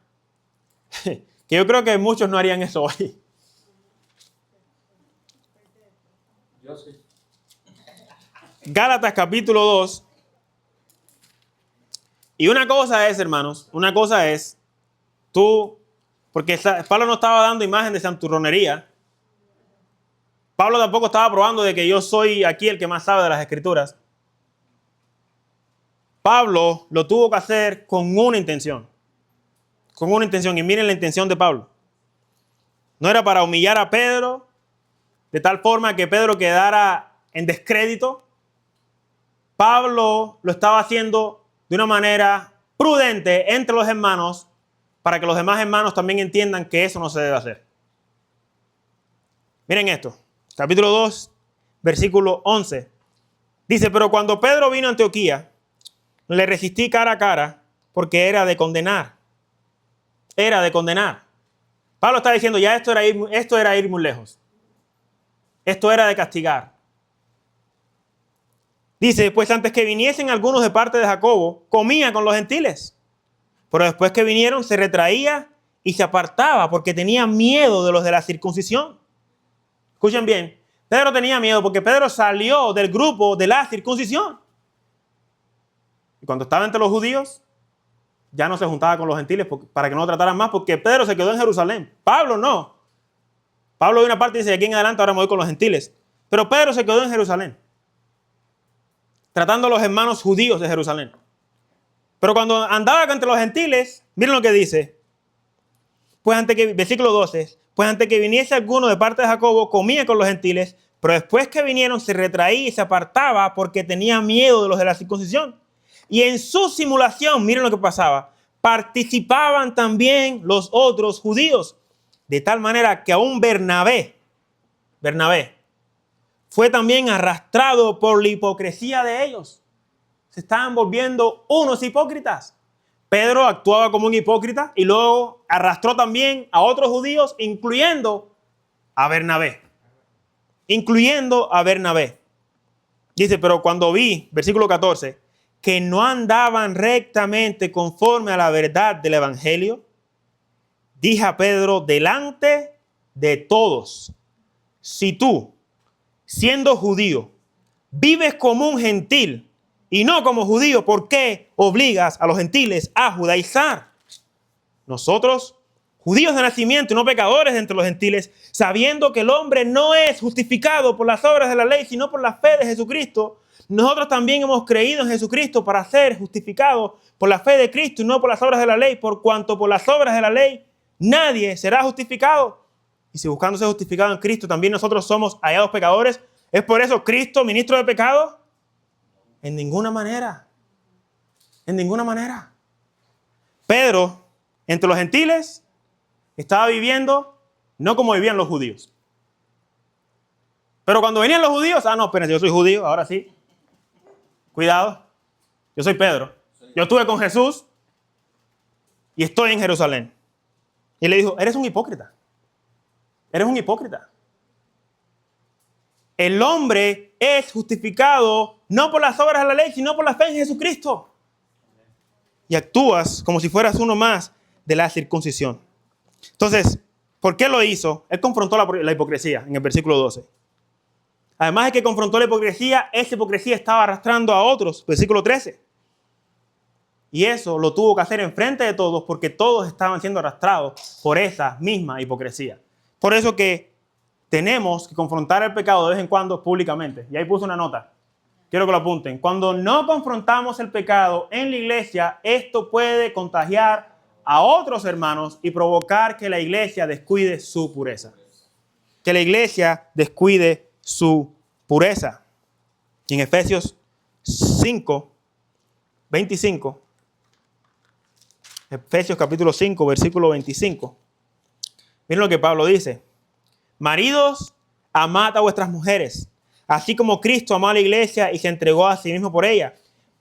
que yo creo que muchos no harían eso hoy. Yo sí. Gálatas capítulo 2. Y una cosa es, hermanos, porque Pablo no estaba dando imagen de santurronería. Pablo tampoco estaba probando de que yo soy aquí el que más sabe de las Escrituras. Pablo lo tuvo que hacer con una intención. Con una intención. Y miren la intención de Pablo. No era para humillar a Pedro, de tal forma que Pedro quedara en descrédito. Pablo lo estaba haciendo de una manera prudente entre los hermanos para que los demás hermanos también entiendan que eso no se debe hacer. Miren esto. Capítulo 2, versículo 11. Dice, pero cuando Pedro vino a Antioquía, le resistí cara a cara porque era de condenar. Era de condenar. Pablo está diciendo, ya esto era ir muy lejos. Esto era de castigar. Dice, pues antes que viniesen algunos de parte de Jacobo, comía con los gentiles. Pero después que vinieron, se retraía y se apartaba porque tenía miedo de los de la circuncisión. Escuchen bien, Pedro tenía miedo porque Pedro salió del grupo de la circuncisión. Y cuando estaba entre los judíos, ya no se juntaba con los gentiles para que no lo trataran más, porque Pedro se quedó en Jerusalén. Pablo no. Pablo de una parte dice, de aquí en adelante ahora me voy con los gentiles. Pero Pedro se quedó en Jerusalén, tratando a los hermanos judíos de Jerusalén. Pero cuando andaba entre los gentiles, miren lo que dice. Versículo 12, pues antes que viniese alguno de parte de Jacobo, comía con los gentiles, pero después que vinieron se retraía y se apartaba porque tenía miedo de los de la circuncisión. Y en su simulación, miren lo que pasaba, participaban también los otros judíos, de tal manera que aún Bernabé fue también arrastrado por la hipocresía de ellos. Se estaban volviendo unos hipócritas. Pedro actuaba como un hipócrita y luego arrastró también a otros judíos, incluyendo a Bernabé. Dice, pero cuando vi, versículo 14, que no andaban rectamente conforme a la verdad del evangelio, dije a Pedro delante de todos, si tú, siendo judío, vives como un gentil y no como judío, ¿por qué obligas a los gentiles a judaizar? Nosotros, judíos de nacimiento y no pecadores entre los gentiles, sabiendo que el hombre no es justificado por las obras de la ley, sino por la fe de Jesucristo, nosotros también hemos creído en Jesucristo para ser justificados por la fe de Cristo y no por las obras de la ley, por cuanto por las obras de la ley nadie será justificado. Y si buscando ser justificado en Cristo, también nosotros somos hallados pecadores, ¿es por eso Cristo ministro de pecado? En ninguna manera. En ninguna manera. Pedro, entre los gentiles, estaba viviendo no como vivían los judíos. Pero cuando venían los judíos, no, espérense, yo soy judío, ahora sí. Cuidado, yo soy Pedro. Yo estuve con Jesús y estoy en Jerusalén. Y le dijo, eres un hipócrita. Eres un hipócrita. El hombre es justificado no por las obras de la ley, sino por la fe en Jesucristo. Y actúas como si fueras uno más de la circuncisión. Entonces, ¿por qué lo hizo? Él confrontó la hipocresía en el versículo 12. Además de que confrontó la hipocresía, esa hipocresía estaba arrastrando a otros. Versículo 13. Y eso lo tuvo que hacer enfrente de todos porque todos estaban siendo arrastrados por esa misma hipocresía. Por eso que tenemos que confrontar el pecado de vez en cuando públicamente. Y ahí puse una nota. Quiero que lo apunten. Cuando no confrontamos el pecado en la iglesia, esto puede contagiar a otros hermanos y provocar que la iglesia descuide su pureza. Que la iglesia descuide su pureza. Y en Efesios 5, 25. Efesios capítulo 5, versículo 25. Miren lo que Pablo dice. Maridos, amad a vuestras mujeres, así como Cristo amó a la iglesia y se entregó a sí mismo por ella,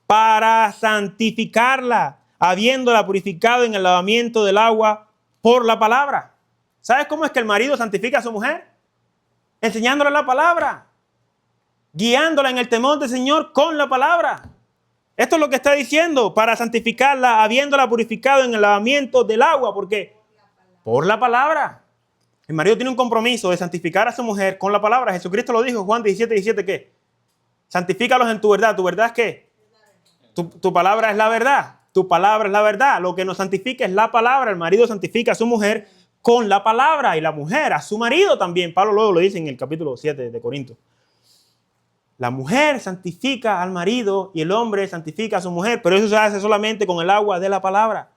para santificarla, habiéndola purificado en el lavamiento del agua por la palabra. ¿Sabes cómo es que el marido santifica a su mujer? Enseñándole la palabra, guiándola en el temor del Señor con la palabra. Esto es lo que está diciendo, para santificarla, habiéndola purificado en el lavamiento del agua. ¿Por qué? Por la palabra. El marido tiene un compromiso de santificar a su mujer con la palabra. Jesucristo lo dijo, Juan 17, 17, ¿qué? Santifícalos en tu verdad. ¿Tu verdad es qué? Tu palabra es la verdad. Tu palabra es la verdad. Lo que nos santifica es la palabra. El marido santifica a su mujer con la palabra y la mujer a su marido también. Pablo luego lo dice en el capítulo 7 de Corinto. La mujer santifica al marido y el hombre santifica a su mujer, pero eso se hace solamente con el agua de la palabra.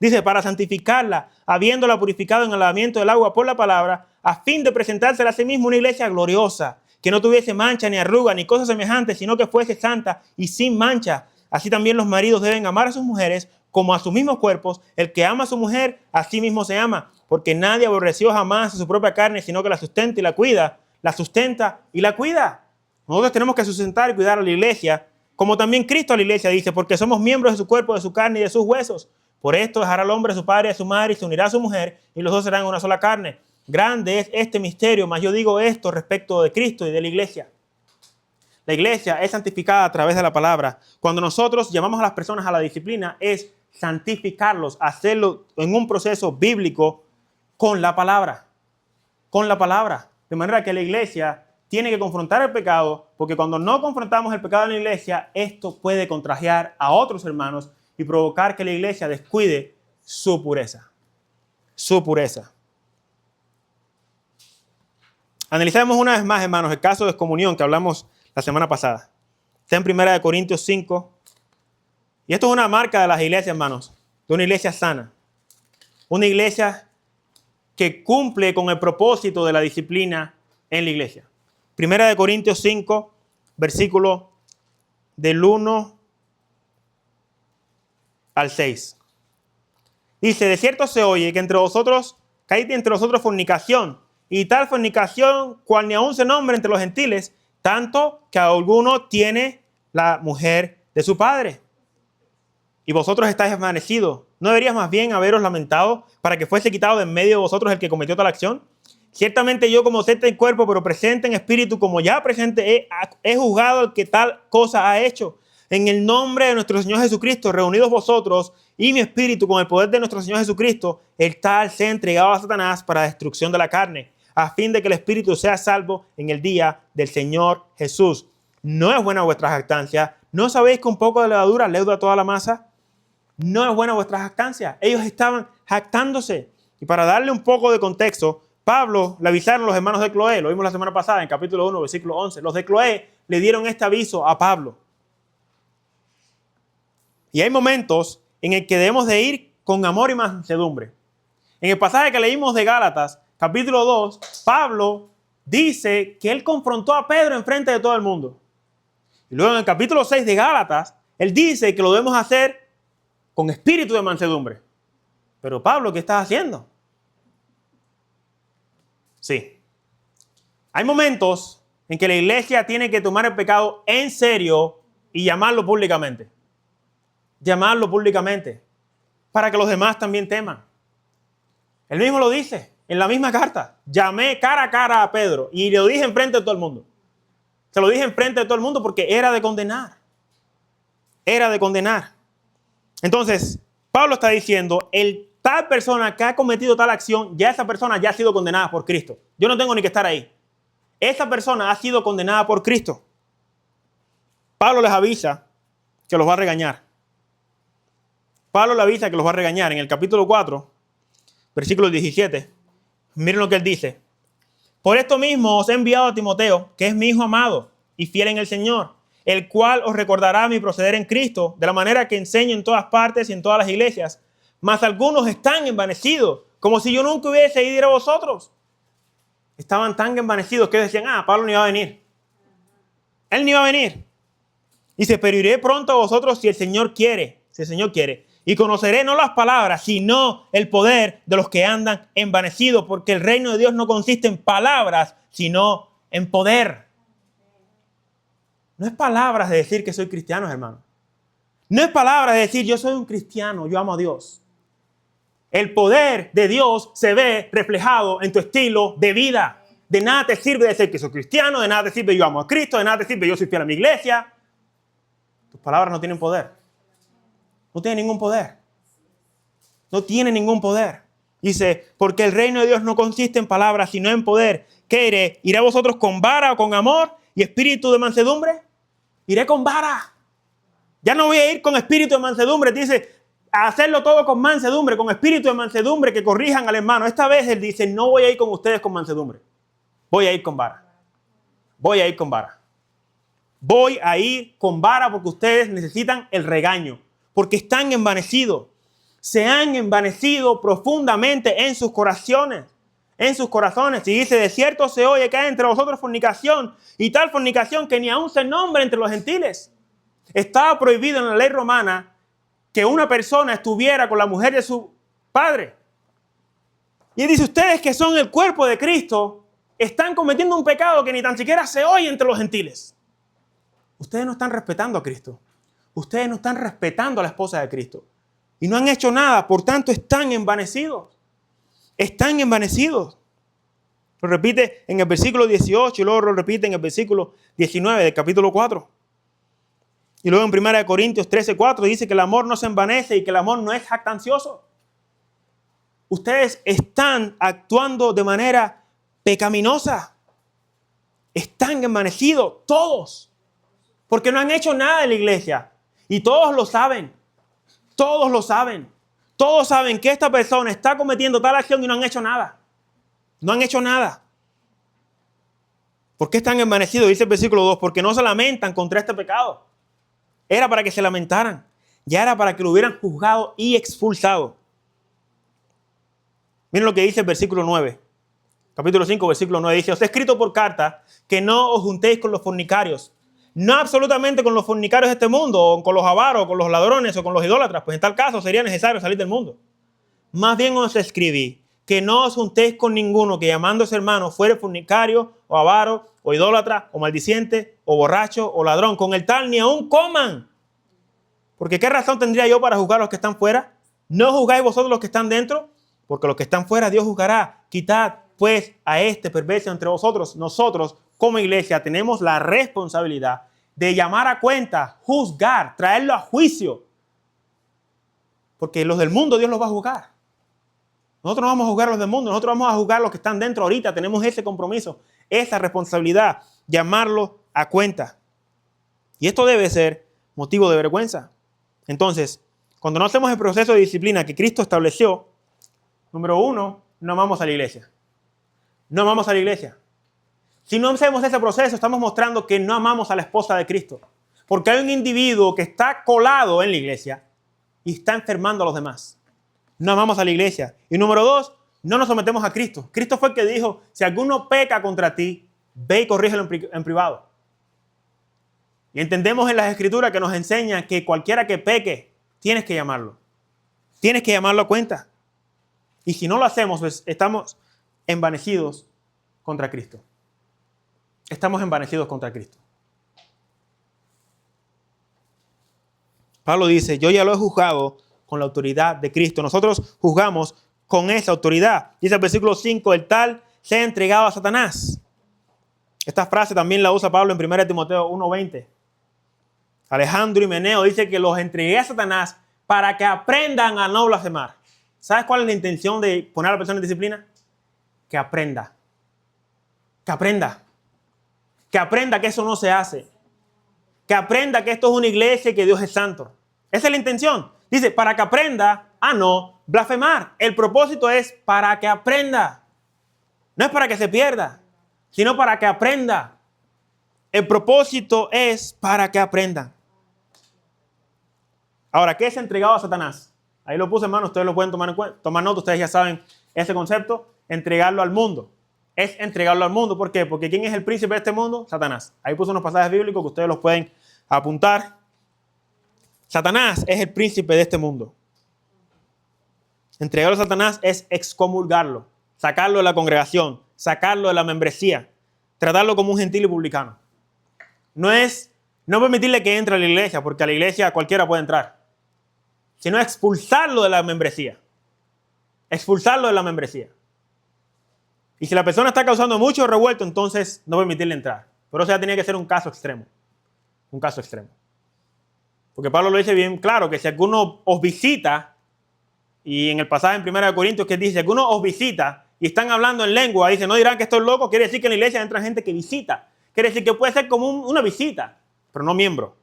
Dice, para santificarla, habiéndola purificado en el lavamiento del agua por la palabra, a fin de presentársela a sí mismo una iglesia gloriosa, que no tuviese mancha ni arruga ni cosas semejantes, sino que fuese santa y sin mancha. Así también los maridos deben amar a sus mujeres como a sus mismos cuerpos. El que ama a su mujer, a sí mismo se ama, porque nadie aborreció jamás a su propia carne, sino que la sustenta y la cuida. La sustenta y la cuida. Nosotros tenemos que sustentar y cuidar a la iglesia, como también Cristo a la iglesia dice, porque somos miembros de su cuerpo, de su carne y de sus huesos. Por esto dejará al hombre a su padre y a su madre y se unirá a su mujer y los dos serán una sola carne. Grande es este misterio, mas yo digo esto respecto de Cristo y de la iglesia. La iglesia es santificada a través de la palabra. Cuando nosotros llamamos a las personas a la disciplina es santificarlos, hacerlo en un proceso bíblico con la palabra. Con la palabra. De manera que la iglesia tiene que confrontar el pecado, porque cuando no confrontamos el pecado en la iglesia, esto puede contagiar a otros hermanos y provocar que la iglesia descuide su pureza. Su pureza. Analicemos una vez más, hermanos, el caso de excomunión que hablamos la semana pasada. Está en 1 Corintios 5. Y esto es una marca de las iglesias, hermanos, de una iglesia sana. Una iglesia que cumple con el propósito de la disciplina en la iglesia. 1 Corintios 5, versículo del 1 al 6. Dice, de cierto se oye que hay entre vosotros fornicación, y tal fornicación cual ni aún se nombra entre los gentiles, tanto que alguno tiene la mujer de su padre. Y vosotros estáis desvanecidos. ¿No deberías más bien haberos lamentado para que fuese quitado de en medio de vosotros el que cometió tal acción? Ciertamente yo, como ausente en cuerpo, pero presente en espíritu, como ya presente, he juzgado al que tal cosa ha hecho. En el nombre de nuestro Señor Jesucristo, reunidos vosotros y mi espíritu con el poder de nuestro Señor Jesucristo, el tal sea entregado a Satanás para destrucción de la carne, a fin de que el espíritu sea salvo en el día del Señor Jesús. ¿No es buena vuestra jactancia? ¿No sabéis que un poco de levadura leuda toda la masa? No es buena vuestra jactancia. Ellos estaban jactándose. Y para darle un poco de contexto, Pablo le avisaron a los hermanos de Cloé, lo vimos la semana pasada en capítulo 1, versículo 11. Los de Cloé le dieron este aviso a Pablo. Y hay momentos en el que debemos de ir con amor y mansedumbre. En el pasaje que leímos de Gálatas, capítulo 2, Pablo dice que él confrontó a Pedro en frente de todo el mundo. Y luego en el capítulo 6 de Gálatas, él dice que lo debemos hacer con espíritu de mansedumbre. Pero Pablo, ¿qué estás haciendo? Sí. Hay momentos en que la iglesia tiene que tomar el pecado en serio y llamarlo públicamente. Llamarlo públicamente. Para que los demás también teman. Él mismo lo dice en la misma carta. Llamé cara a cara a Pedro y lo dije enfrente de todo el mundo. Se lo dije enfrente de todo el mundo porque era de condenar. Era de condenar. Entonces, Pablo está diciendo, el tal persona que ha cometido tal acción, ya esa persona ya ha sido condenada por Cristo. Yo no tengo ni que estar ahí. Esa persona ha sido condenada por Cristo. Pablo les avisa que los va a regañar. Pablo les avisa que los va a regañar. En el capítulo 4, versículo 17, miren lo que él dice. Por esto mismo os he enviado a Timoteo, que es mi hijo amado y fiel en el Señor, el cual os recordará mi proceder en Cristo, de la manera que enseño en todas partes y en todas las iglesias. Mas algunos están envanecidos, como si yo nunca hubiese ido a ir a vosotros. Estaban tan envanecidos que decían, Pablo ni va a venir. Él ni va a venir. Dice, pero iré pronto a vosotros si el Señor quiere. Si el Señor quiere. Y conoceré no las palabras, sino el poder de los que andan envanecidos, porque el reino de Dios no consiste en palabras, sino en poder. No es palabras de decir que soy cristiano, hermano. No es palabras de decir yo soy un cristiano, yo amo a Dios. El poder de Dios se ve reflejado en tu estilo de vida. De nada te sirve decir que soy cristiano, de nada te sirve yo amo a Cristo, de nada te sirve yo soy fiel a mi iglesia. Tus palabras no tienen poder. No tienen ningún poder. No tienen ningún poder. Dice, porque el reino de Dios no consiste en palabras, sino en poder. ¿Qué iré? ¿Iré a vosotros con vara o con amor y espíritu de mansedumbre? Iré con vara. Ya no voy a ir con espíritu de mansedumbre. Dice, a hacerlo todo con mansedumbre, con espíritu de mansedumbre, que corrijan al hermano. Esta vez él dice, no voy a ir con ustedes con mansedumbre. Voy a ir con vara. Voy a ir con vara. Voy a ir con vara porque ustedes necesitan el regaño. Porque están envanecidos. Se han envanecido profundamente en sus corazones. En sus corazones. Y dice, de cierto se oye que hay entre vosotros fornicación, y tal fornicación que ni aún se nombra entre los gentiles. Estaba prohibido en la ley romana que una persona estuviera con la mujer de su padre. Y dice, ustedes que son el cuerpo de Cristo, están cometiendo un pecado que ni tan siquiera se oye entre los gentiles. Ustedes no están respetando a Cristo. Ustedes no están respetando a la esposa de Cristo. Y no han hecho nada, por tanto están envanecidos. Están envanecidos. Lo repite en el versículo 18 y luego lo repite en el versículo 19 del capítulo 4. Y luego en 1 Corintios 13:4 dice que el amor no se envanece y que el amor no es jactancioso. Ustedes están actuando de manera pecaminosa. Están envanecidos todos. Porque no han hecho nada en la iglesia. Y todos lo saben. Todos lo saben. Todos saben que esta persona está cometiendo tal acción y no han hecho nada. No han hecho nada. ¿Por qué están envanecidos? Dice el versículo 2. Porque no se lamentan contra este pecado. Era para que se lamentaran. Ya era para que lo hubieran juzgado y expulsado. Miren lo que dice el versículo 9. Capítulo 5, versículo 9. Dice: os he escrito por carta que no os juntéis con los fornicarios. No absolutamente con los fornicarios de este mundo, o con los avaros, o con los ladrones, o con los idólatras. Pues en tal caso sería necesario salir del mundo. Más bien os escribí que no os juntéis con ninguno que llamándose hermano fuere fornicario, o avaro, o idólatra, o maldiciente, o borracho, o ladrón. Con el tal ni aún coman. Porque ¿qué razón tendría yo para juzgar a los que están fuera? ¿No juzgáis vosotros los que están dentro? Porque los que están fuera Dios juzgará. Quitad pues a este perverso entre vosotros. Nosotros como iglesia tenemos la responsabilidad de llamar a cuenta, juzgar, traerlo a juicio. Porque los del mundo Dios los va a juzgar. Nosotros no vamos a juzgar a los del mundo, nosotros vamos a juzgar a los que están dentro ahorita. Tenemos ese compromiso, esa responsabilidad, llamarlo a cuenta. Y esto debe ser motivo de vergüenza. Entonces, cuando no hacemos el proceso de disciplina que Cristo estableció, número 1, no amamos a la iglesia. No amamos a la iglesia. Si no hacemos ese proceso, estamos mostrando que no amamos a la esposa de Cristo. Porque hay un individuo que está colado en la iglesia y está enfermando a los demás. No amamos a la iglesia. Y número 2, no nos sometemos a Cristo. Cristo fue el que dijo: si alguno peca contra ti, ve y corrígelo en privado. Y entendemos en las Escrituras que nos enseña que cualquiera que peque, tienes que llamarlo. Tienes que llamarlo a cuenta. Y si no lo hacemos, pues estamos envanecidos contra Cristo. Estamos envanecidos contra Cristo. Pablo dice: yo ya lo he juzgado con la autoridad de Cristo. Nosotros juzgamos con esa autoridad. Dice el versículo 5: el tal se ha entregado a Satanás. Esta frase también la usa Pablo en 1 Timoteo 1:20. Alejandro y Meneo dice que los entregué a Satanás para que aprendan a no blasfemar. ¿Sabes cuál es la intención de poner a la persona en disciplina? Que aprenda. Que aprenda. Que aprenda que eso no se hace. Que aprenda que esto es una iglesia y que Dios es santo. Esa es la intención. Dice, para que aprenda a no blasfemar. El propósito es para que aprenda. No es para que se pierda, sino para que aprenda. El propósito es para que aprenda. Ahora, ¿qué es entregado a Satanás? Ahí lo puse, hermano, ustedes lo pueden tomar nota, ustedes ya saben ese concepto, entregarlo al mundo. Es entregarlo al mundo, ¿por qué? Porque ¿quién es el príncipe de este mundo? Satanás. Ahí puse unos pasajes bíblicos que ustedes los pueden apuntar. Satanás es el príncipe de este mundo. Entregarlo a Satanás es excomulgarlo, sacarlo de la congregación, sacarlo de la membresía, tratarlo como un gentil y publicano. No es no permitirle que entre a la iglesia, porque a la iglesia cualquiera puede entrar, sino expulsarlo de la membresía. Expulsarlo de la membresía. Y si la persona está causando mucho revuelto, entonces no permitirle entrar. Pero eso ya tenía que ser un caso extremo. Un caso extremo. Porque Pablo lo dice bien claro, que si alguno os visita, y en el pasaje en 1 Corintios que dice, si alguno os visita y están hablando en lengua, dice, no dirán que estoy loco, quiere decir que en la iglesia entra gente que visita. Quiere decir que puede ser como una visita, pero no miembro.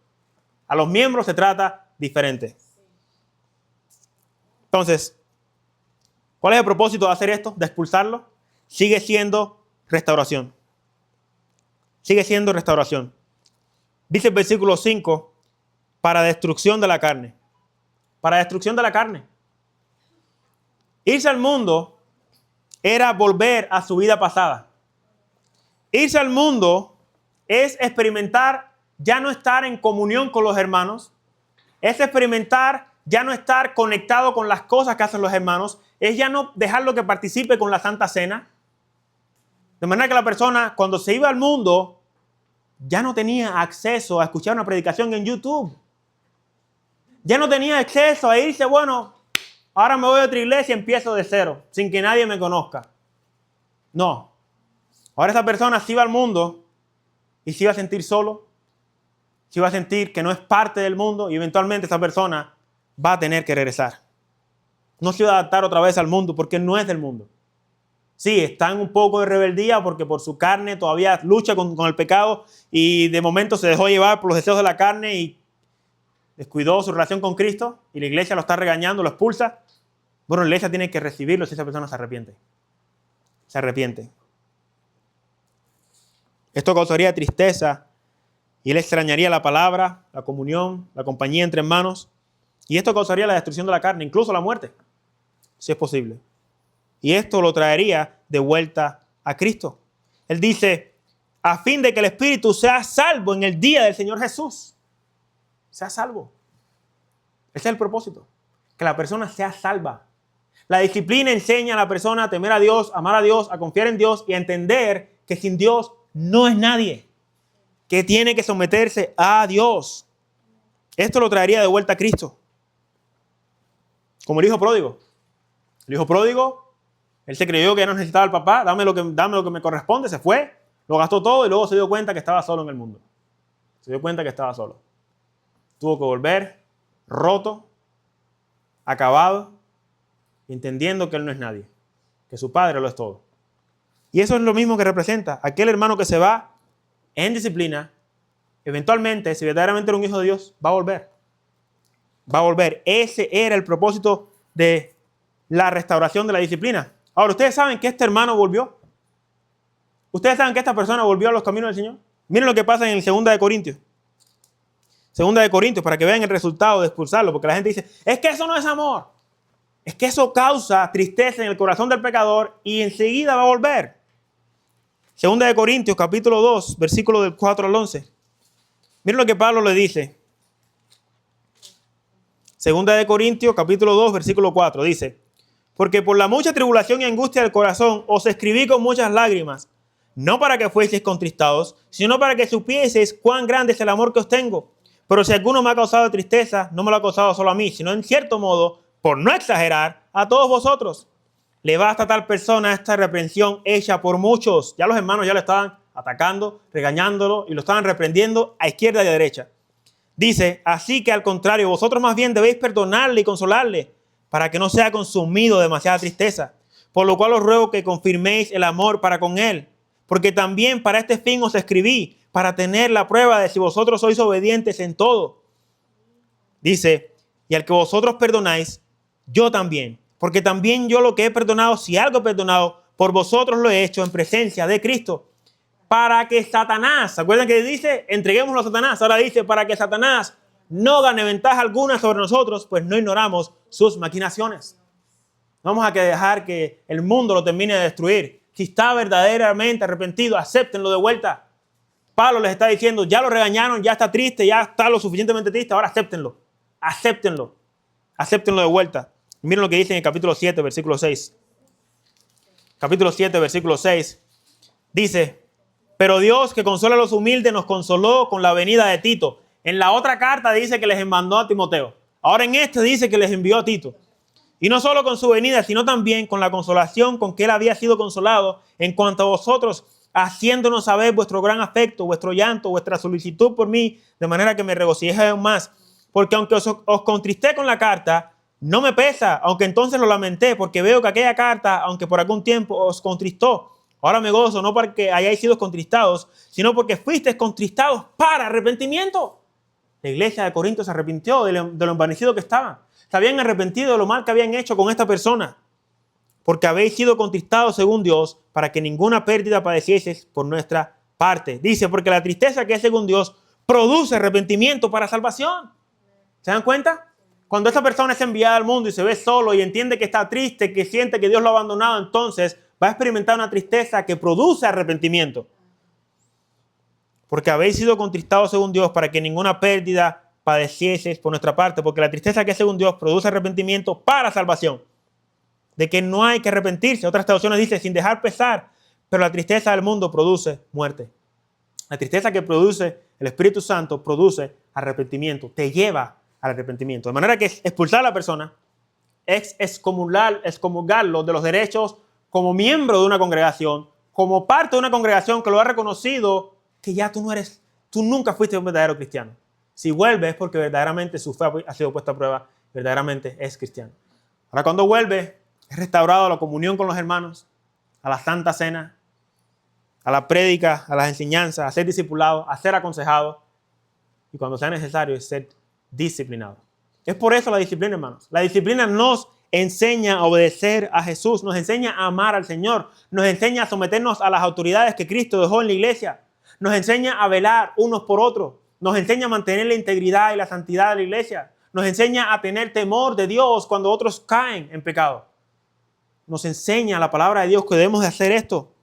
A los miembros se trata diferente. Entonces, ¿cuál es el propósito de hacer esto? De expulsarlo. Sigue siendo restauración. Sigue siendo restauración. Dice el versículo 5, para destrucción de la carne. Para destrucción de la carne. Irse al mundo era volver a su vida pasada. Irse al mundo es experimentar ya no estar en comunión con los hermanos. Es experimentar ya no estar conectado con las cosas que hacen los hermanos. Es ya no dejarlo que participe con la Santa Cena. De manera que la persona, cuando se iba al mundo, ya no tenía acceso a escuchar una predicación en YouTube. Ya no tenía acceso a irse, bueno, ahora me voy a otra iglesia y empiezo de cero, sin que nadie me conozca. No. Ahora esa persona se iba al mundo y se iba a sentir solo, se iba a sentir que no es parte del mundo y eventualmente esa persona va a tener que regresar. No se iba a adaptar otra vez al mundo porque no es del mundo. Sí, está en un poco de rebeldía porque por su carne todavía lucha con el pecado y de momento se dejó llevar por los deseos de la carne y descuidó su relación con Cristo y la iglesia lo está regañando, lo expulsa, bueno, la iglesia tiene que recibirlo si esa persona se arrepiente. Se arrepiente. Esto causaría tristeza y él extrañaría la palabra, la comunión, la compañía entre hermanos. Y esto causaría la destrucción de la carne, incluso la muerte, si es posible. Y esto lo traería de vuelta a Cristo. Él dice, a fin de que el espíritu sea salvo en el día del Señor Jesús. Sea salvo. Ese es el propósito. Que la persona sea salva. La disciplina enseña a la persona a temer a Dios, a amar a Dios, a confiar en Dios y a entender que sin Dios no es nadie. Que tiene que someterse a Dios. Esto lo traería de vuelta a Cristo. Como el hijo pródigo. El hijo pródigo, él se creyó que ya no necesitaba al papá, dame lo que me corresponde, se fue, lo gastó todo y luego se dio cuenta que estaba solo en el mundo. Se dio cuenta que estaba solo. Tuvo que volver roto, acabado, entendiendo que él no es nadie, que su padre lo es todo. Y eso es lo mismo que representa aquel hermano que se va en disciplina, eventualmente, si verdaderamente era un hijo de Dios, va a volver. Va a volver. Ese era el propósito de la restauración de la disciplina. Ahora, ¿ustedes saben que este hermano volvió? ¿Ustedes saben que esta persona volvió a los caminos del Señor? Miren lo que pasa en 2 de Corintios. 2 de Corintios, para que vean el resultado de expulsarlo, porque la gente dice, es que eso no es amor. Es que eso causa tristeza en el corazón del pecador y enseguida va a volver. 2 de Corintios, capítulo 2, versículo del 4 al 11. Miren lo que Pablo le dice. 2 de Corintios, capítulo 2, versículo 4, dice, porque por la mucha tribulación y angustia del corazón os escribí con muchas lágrimas, no para que fueseis contristados, sino para que supieseis cuán grande es el amor que os tengo. Pero si alguno me ha causado tristeza, no me lo ha causado solo a mí, sino en cierto modo, por no exagerar, a todos vosotros. Le basta a tal persona esta reprensión hecha por muchos. Ya los hermanos ya lo estaban atacando, regañándolo y lo estaban reprendiendo a izquierda y a derecha. Dice, así que al contrario, vosotros más bien debéis perdonarle y consolarle, para que no sea consumido de demasiada tristeza. Por lo cual os ruego que confirméis el amor para con él, porque también para este fin os escribí, para tener la prueba de si vosotros sois obedientes en todo. Dice, y al que vosotros perdonáis, yo también, porque también yo lo que he perdonado, si algo he perdonado, por vosotros lo he hecho en presencia de Cristo, para que Satanás, ¿se acuerdan que dice? Entreguémoslo a Satanás. Ahora dice, para que Satanás no gane ventaja alguna sobre nosotros, pues no ignoramos sus maquinaciones. No vamos a dejar que el mundo lo termine de destruir. Si está verdaderamente arrepentido, acéptenlo de vuelta. Pablo les está diciendo, ya lo regañaron, ya está triste, ya está lo suficientemente triste, ahora acéptenlo. Acéptenlo. Acéptenlo de vuelta. Y miren lo que dice en el capítulo 7, versículo 6. Capítulo 7, versículo 6. Dice, pero Dios que consola a los humildes nos consoló con la venida de Tito. En la otra carta dice que les mandó a Timoteo. Ahora en este dice que les envió a Tito. Y no solo con su venida, sino también con la consolación con que él había sido consolado en cuanto a vosotros, haciéndonos saber vuestro gran afecto, vuestro llanto, vuestra solicitud por mí, de manera que me regocijé aún más. Porque aunque os contristé con la carta, no me pesa, aunque entonces lo lamenté, porque veo que aquella carta, aunque por algún tiempo os contristó, ahora me gozo, no porque hayáis sido contristados, sino porque fuisteis contristados para arrepentimiento. La iglesia de Corinto se arrepintió de lo envanecido que estaban. Se habían arrepentido de lo mal que habían hecho con esta persona. Porque habéis sido contristados según Dios, para que ninguna pérdida padecieseis por nuestra parte. Dice, porque la tristeza que es según Dios produce arrepentimiento para salvación. ¿Se dan cuenta? Cuando esta persona es enviada al mundo y se ve solo y entiende que está triste, que siente que Dios lo ha abandonado, entonces va a experimentar una tristeza que produce arrepentimiento. Porque habéis sido contristados según Dios para que ninguna pérdida padecieseis por nuestra parte, porque la tristeza que es según Dios produce arrepentimiento para salvación. De que no hay que arrepentirse. Otras traducciones dicen sin dejar pesar, pero la tristeza del mundo produce muerte. La tristeza que produce el Espíritu Santo produce arrepentimiento, te lleva al arrepentimiento. De manera que expulsar a la persona es excomulgarlo de los derechos como miembro de una congregación, como parte de una congregación que lo ha reconocido que ya tú nunca fuiste un verdadero cristiano. Si vuelve es porque verdaderamente su fe ha sido puesta a prueba, verdaderamente es cristiano. Ahora cuando vuelve, es restaurado a la comunión con los hermanos, a la santa cena, a la prédica, a las enseñanzas, a ser discipulado, a ser aconsejado y cuando sea necesario es ser disciplinado. Es por eso la disciplina, hermanos. La disciplina nos enseña a obedecer a Jesús, nos enseña a amar al Señor, nos enseña a someternos a las autoridades que Cristo dejó en la iglesia, nos enseña a velar unos por otros, nos enseña a mantener la integridad y la santidad de la iglesia, nos enseña a tener temor de Dios cuando otros caen en pecado. Nos enseña la palabra de Dios que debemos de hacer esto,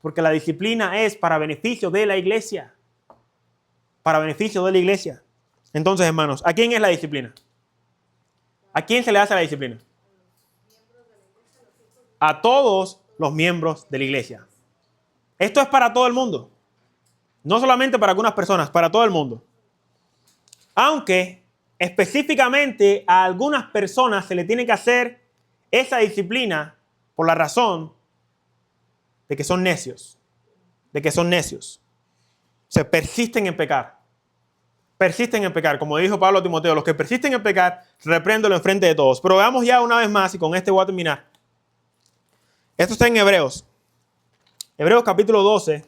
porque la disciplina es para beneficio de la iglesia. Para beneficio de la iglesia. Entonces, hermanos, ¿a quién es la disciplina? ¿A quién se le hace la disciplina? A todos los miembros de la iglesia. Esto es para todo el mundo. No solamente para algunas personas, para todo el mundo. Aunque específicamente a algunas personas se le tiene que hacer esa disciplina por la razón de que son necios. De que son necios. Se persisten en pecar. Persisten en pecar. Como dijo Pablo a Timoteo, los que persisten en pecar, repréndelo en frente de todos. Pero veamos ya una vez más, y con este voy a terminar. Esto está en Hebreos. Hebreos capítulo 12.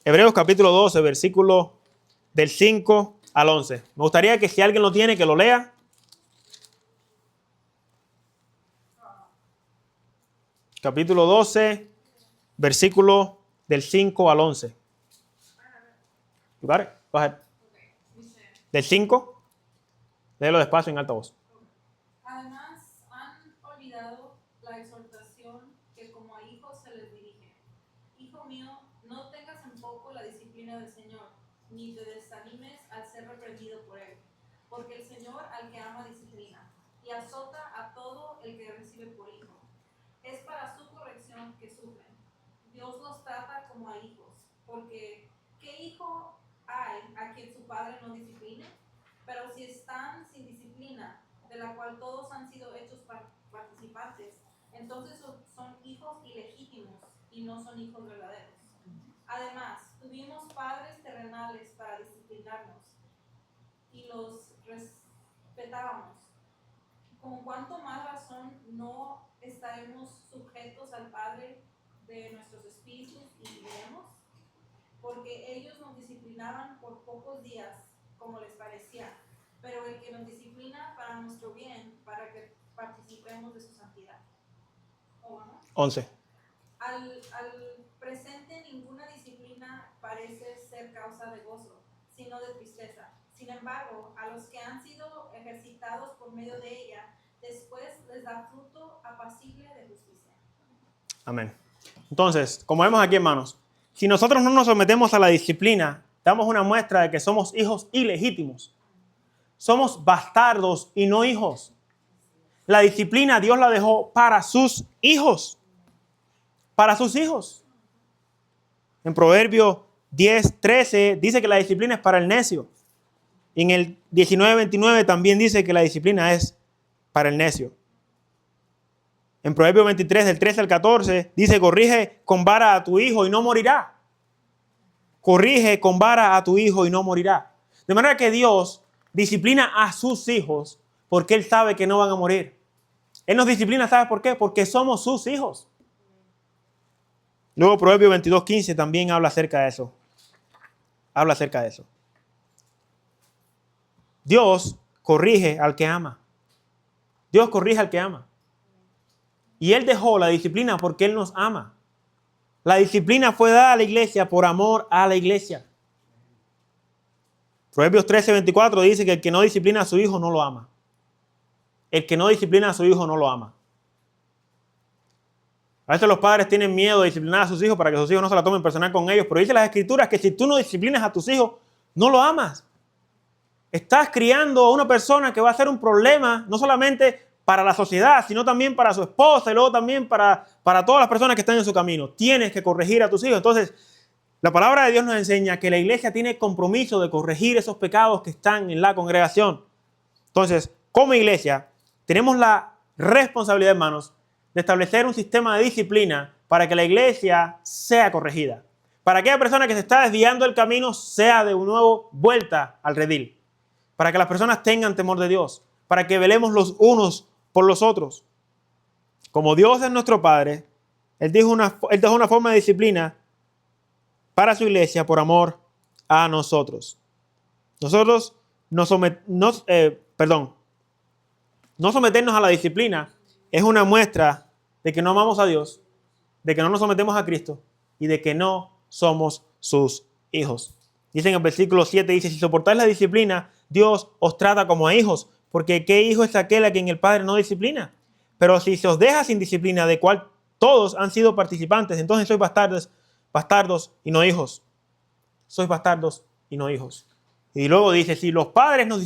Hebreos capítulo 12, versículo del 5 al 11. Me gustaría que si alguien lo tiene, que lo lea. Capítulo 12, versículo del 5 al 11. You got it? Go ahead. Del 5, léelo despacio en alta voz. Además, han olvidado la exhortación que como a hijos se les dirige. Hijo mío, no tengas en poco la disciplina del Señor, ni te desanimes al ser reprendido por Él. Porque el Señor al que ama disciplina, y azota a todo el que recibe por hijo. Es para su corrección que sufren. Dios los trata como a hijos, porque ¿qué hijo hay a quien su padre no discipline? Pero si están sin disciplina, de la cual todos han sido hechos participantes, entonces son hijos ilegítimos y no son hijos verdaderos. Además, tuvimos padres terrenales para disciplinarnos y los respetábamos. ¿Con cuánto más razón no estaremos sujetos al Padre de nuestros espíritus y viviremos? Porque ellos nos disciplinaban por pocos días, como les parecía, pero el que nos disciplina para nuestro bien, para que participemos de su santidad. 11. Al presente ninguna disciplina parece ser causa de gozo, sino de tristeza. Sin embargo, a los que han sido ejercitados por medio de ella, después les da fruto apacible de justicia. Amén. Entonces, como vemos aquí, hermanos, si nosotros no nos sometemos a la disciplina, damos una muestra de que somos hijos ilegítimos. Somos bastardos y no hijos. La disciplina Dios la dejó para sus hijos. Para sus hijos. En Proverbios 10:13 dice que la disciplina es para el necio. Y en el 19:29 también dice que la disciplina es para el necio. En Proverbios 23, del 13 al 14, dice: corrige con vara a tu hijo y no morirá. Corrige con vara a tu hijo y no morirá. De manera que Dios disciplina a sus hijos porque Él sabe que no van a morir. Él nos disciplina, ¿sabe por qué? Porque somos sus hijos. Luego Proverbios 22:15 también habla acerca de eso. Habla acerca de eso. Dios corrige al que ama. Dios corrige al que ama. Y Él dejó la disciplina porque Él nos ama. La disciplina fue dada a la iglesia por amor a la iglesia. Proverbios 13:24 dice que el que no disciplina a su hijo no lo ama. El que no disciplina a su hijo no lo ama. A veces los padres tienen miedo de disciplinar a sus hijos para que sus hijos no se la tomen personal con ellos. Pero dice las Escrituras que si tú no disciplinas a tus hijos, no lo amas. Estás criando a una persona que va a ser un problema, no solamente para la sociedad, sino también para su esposa y luego también para todas las personas que están en su camino. Tienes que corregir a tus hijos. Entonces, la palabra de Dios nos enseña que la iglesia tiene compromiso de corregir esos pecados que están en la congregación. Entonces, como iglesia, tenemos la responsabilidad, hermanos, de establecer un sistema de disciplina para que la iglesia sea corregida. Para que aquella persona que se está desviando del camino sea de nuevo vuelta al redil. Para que las personas tengan temor de Dios. Para que velemos los unos por los otros. Como Dios es nuestro Padre, Él dejó una forma de disciplina para su iglesia por amor a nosotros. Nosotros no someternos a la disciplina es una muestra de que no amamos a Dios, de que no nos sometemos a Cristo y de que no somos sus hijos. Dice en el versículo 7, dice, si soportáis la disciplina, Dios os trata como a hijos, porque ¿qué hijo es aquel a quien el Padre no disciplina? Pero si se os deja sin disciplina, de cual todos han sido participantes, entonces sois bastardos y no hijos. Sois bastardos y no hijos. Y luego dice, si los padres nos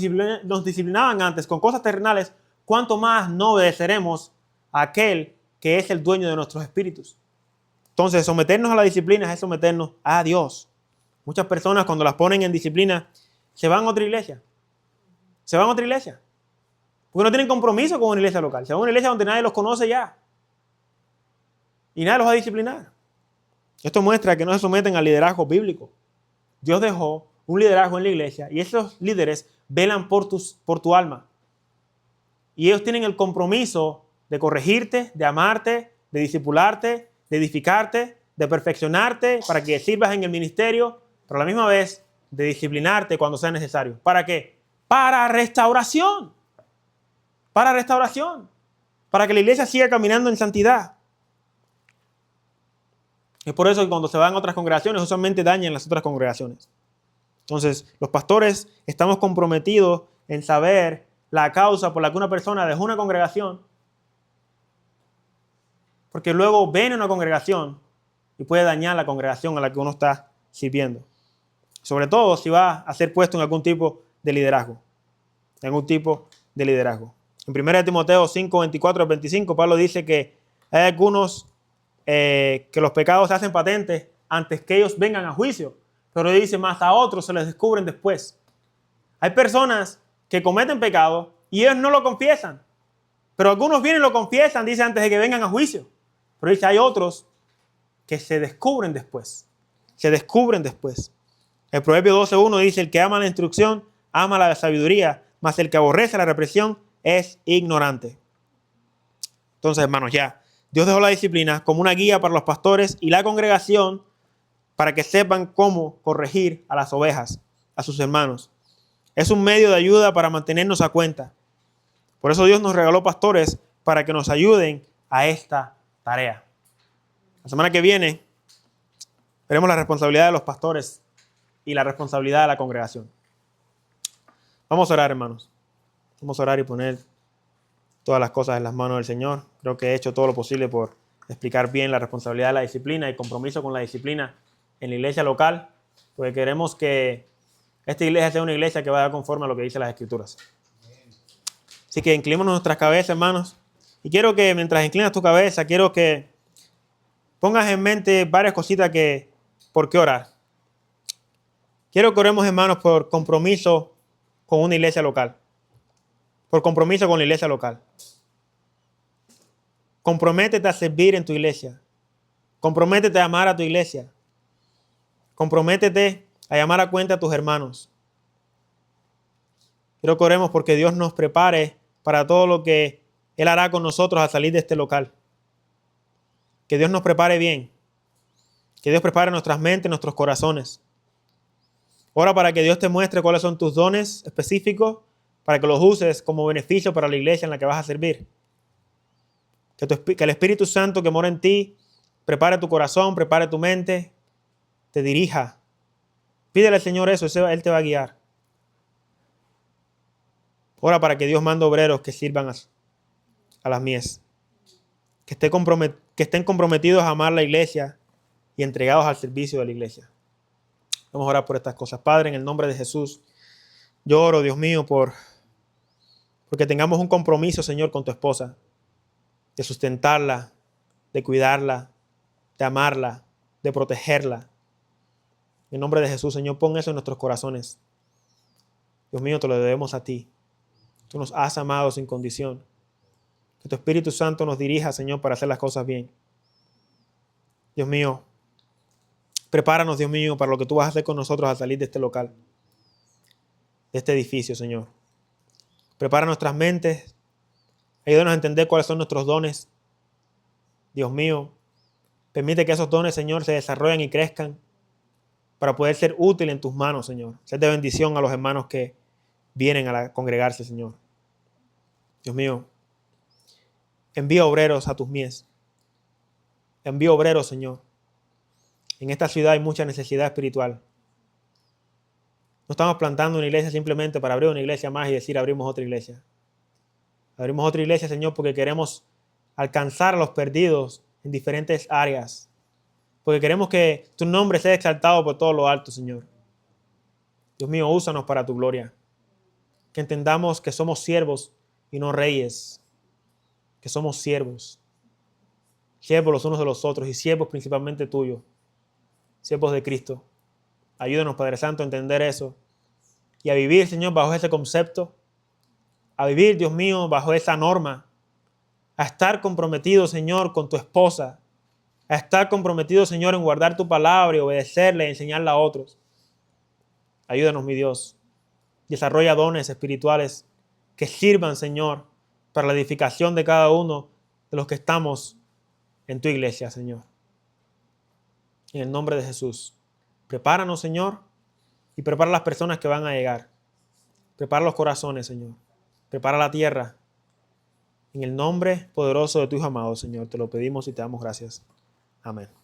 disciplinaban antes con cosas terrenales, ¿cuánto más no obedeceremos a aquel que es el dueño de nuestros espíritus? Entonces, someternos a la disciplina es someternos a Dios. Muchas personas cuando las ponen en disciplina se van a otra iglesia. Se van a otra iglesia. Porque no tienen compromiso con una iglesia local. Se van a una iglesia donde nadie los conoce ya. Y nadie los va a disciplinar. Esto muestra que no se someten al liderazgo bíblico. Dios dejó un liderazgo en la iglesia y esos líderes velan por tu alma. Y ellos tienen el compromiso de corregirte, de amarte, de discipularte, de edificarte, de perfeccionarte para que sirvas en el ministerio, pero a la misma vez de disciplinarte cuando sea necesario. ¿Para qué? Para restauración. Para restauración. Para que la iglesia siga caminando en santidad. Es por eso que cuando se van a otras congregaciones, usualmente dañan las otras congregaciones. Entonces, los pastores estamos comprometidos en saber la causa por la que una persona dejó una congregación, porque luego viene una congregación y puede dañar la congregación a la que uno está sirviendo. Sobre todo si va a ser puesto en algún tipo de liderazgo. En algún tipo de liderazgo. En 1 Timoteo 5, 24 al 25, Pablo dice que hay algunos que los pecados se hacen patentes antes que ellos vengan a juicio. Pero dice, más a otros se les descubren después. Hay personas que cometen pecado y ellos no lo confiesan. Pero algunos vienen y lo confiesan, dice, antes de que vengan a juicio. Pero dice, hay otros que se descubren después. Se descubren después. El Proverbio 12:1 dice, el que ama la instrucción, ama la sabiduría, mas el que aborrece la represión es ignorante. Entonces, hermanos, ya, Dios dejó la disciplina como una guía para los pastores y la congregación para que sepan cómo corregir a las ovejas, a sus hermanos. Es un medio de ayuda para mantenernos a cuenta. Por eso Dios nos regaló pastores para que nos ayuden a esta tarea. La semana que viene veremos la responsabilidad de los pastores y la responsabilidad de la congregación. Vamos a orar, hermanos. Vamos a orar y poner todas las cosas en las manos del Señor. Creo que he hecho todo lo posible por explicar bien la responsabilidad de la disciplina y compromiso con la disciplina en la iglesia local, porque queremos que esta iglesia sea una iglesia que vaya conforme a lo que dicen las Escrituras. Así que inclinémonos nuestras cabezas, hermanos. Y quiero que mientras inclinas tu cabeza, quiero que pongas en mente varias cositas por qué orar. Quiero que oremos, hermanos, por compromiso con una iglesia local. Por compromiso con la iglesia local. Comprométete a servir en tu iglesia. Comprométete a amar a tu iglesia. Comprométete a llamar a cuenta a tus hermanos. Quiero que oremos porque Dios nos prepare para todo lo que Él hará con nosotros al salir de este local. Que Dios nos prepare bien. Que Dios prepare nuestras mentes, nuestros corazones. Ora para que Dios te muestre cuáles son tus dones específicos para que los uses como beneficio para la iglesia en la que vas a servir. Que el Espíritu Santo que mora en ti prepare tu corazón, prepare tu mente, te dirija. Pídele al Señor eso, Él te va a guiar. Ora para que Dios mande obreros que sirvan a las mies. Que estén comprometidos a amar la iglesia y entregados al servicio de la iglesia. Vamos a orar por estas cosas. Padre, en el nombre de Jesús, yo oro, Dios mío, porque tengamos un compromiso, Señor, con tu esposa, de sustentarla, de cuidarla, de amarla, de protegerla. En el nombre de Jesús, Señor, pon eso en nuestros corazones. Dios mío, te lo debemos a ti. Tú nos has amado sin condición. Que tu Espíritu Santo nos dirija, Señor, para hacer las cosas bien. Dios mío, prepáranos, Dios mío, para lo que tú vas a hacer con nosotros al salir de este local, de este edificio, Señor. Prepara nuestras mentes. Ayúdanos a entender cuáles son nuestros dones. Dios mío, permite que esos dones, Señor, se desarrollen y crezcan. para poder ser útil en tus manos, Señor. Ser de bendición a los hermanos que vienen a congregarse, Señor. Dios mío, envía obreros a tus mies. Envía obreros, Señor. En esta ciudad hay mucha necesidad espiritual. No estamos plantando una iglesia simplemente para abrir una iglesia más y decir abrimos otra iglesia. Abrimos otra iglesia, Señor, porque queremos alcanzar a los perdidos en diferentes áreas. Porque queremos que tu nombre sea exaltado por todo lo alto, Señor. Dios mío, úsanos para tu gloria. Que entendamos que somos siervos y no reyes. Que somos siervos. Siervos los unos de los otros y siervos principalmente tuyos. Siervos de Cristo. Ayúdanos, Padre Santo, a entender eso. Y a vivir, Señor, bajo ese concepto. A vivir, Dios mío, bajo esa norma. A estar comprometido, Señor, con tu esposa. A estar comprometido, Señor, en guardar tu palabra y obedecerla y enseñarla a otros. Ayúdanos, mi Dios. Desarrolla dones espirituales que sirvan, Señor, para la edificación de cada uno de los que estamos en tu iglesia, Señor. En el nombre de Jesús. Prepáranos, Señor, y prepara a las personas que van a llegar. Prepara los corazones, Señor. Prepara la tierra. En el nombre poderoso de tu Hijo amado, Señor, te lo pedimos y te damos gracias. Amén.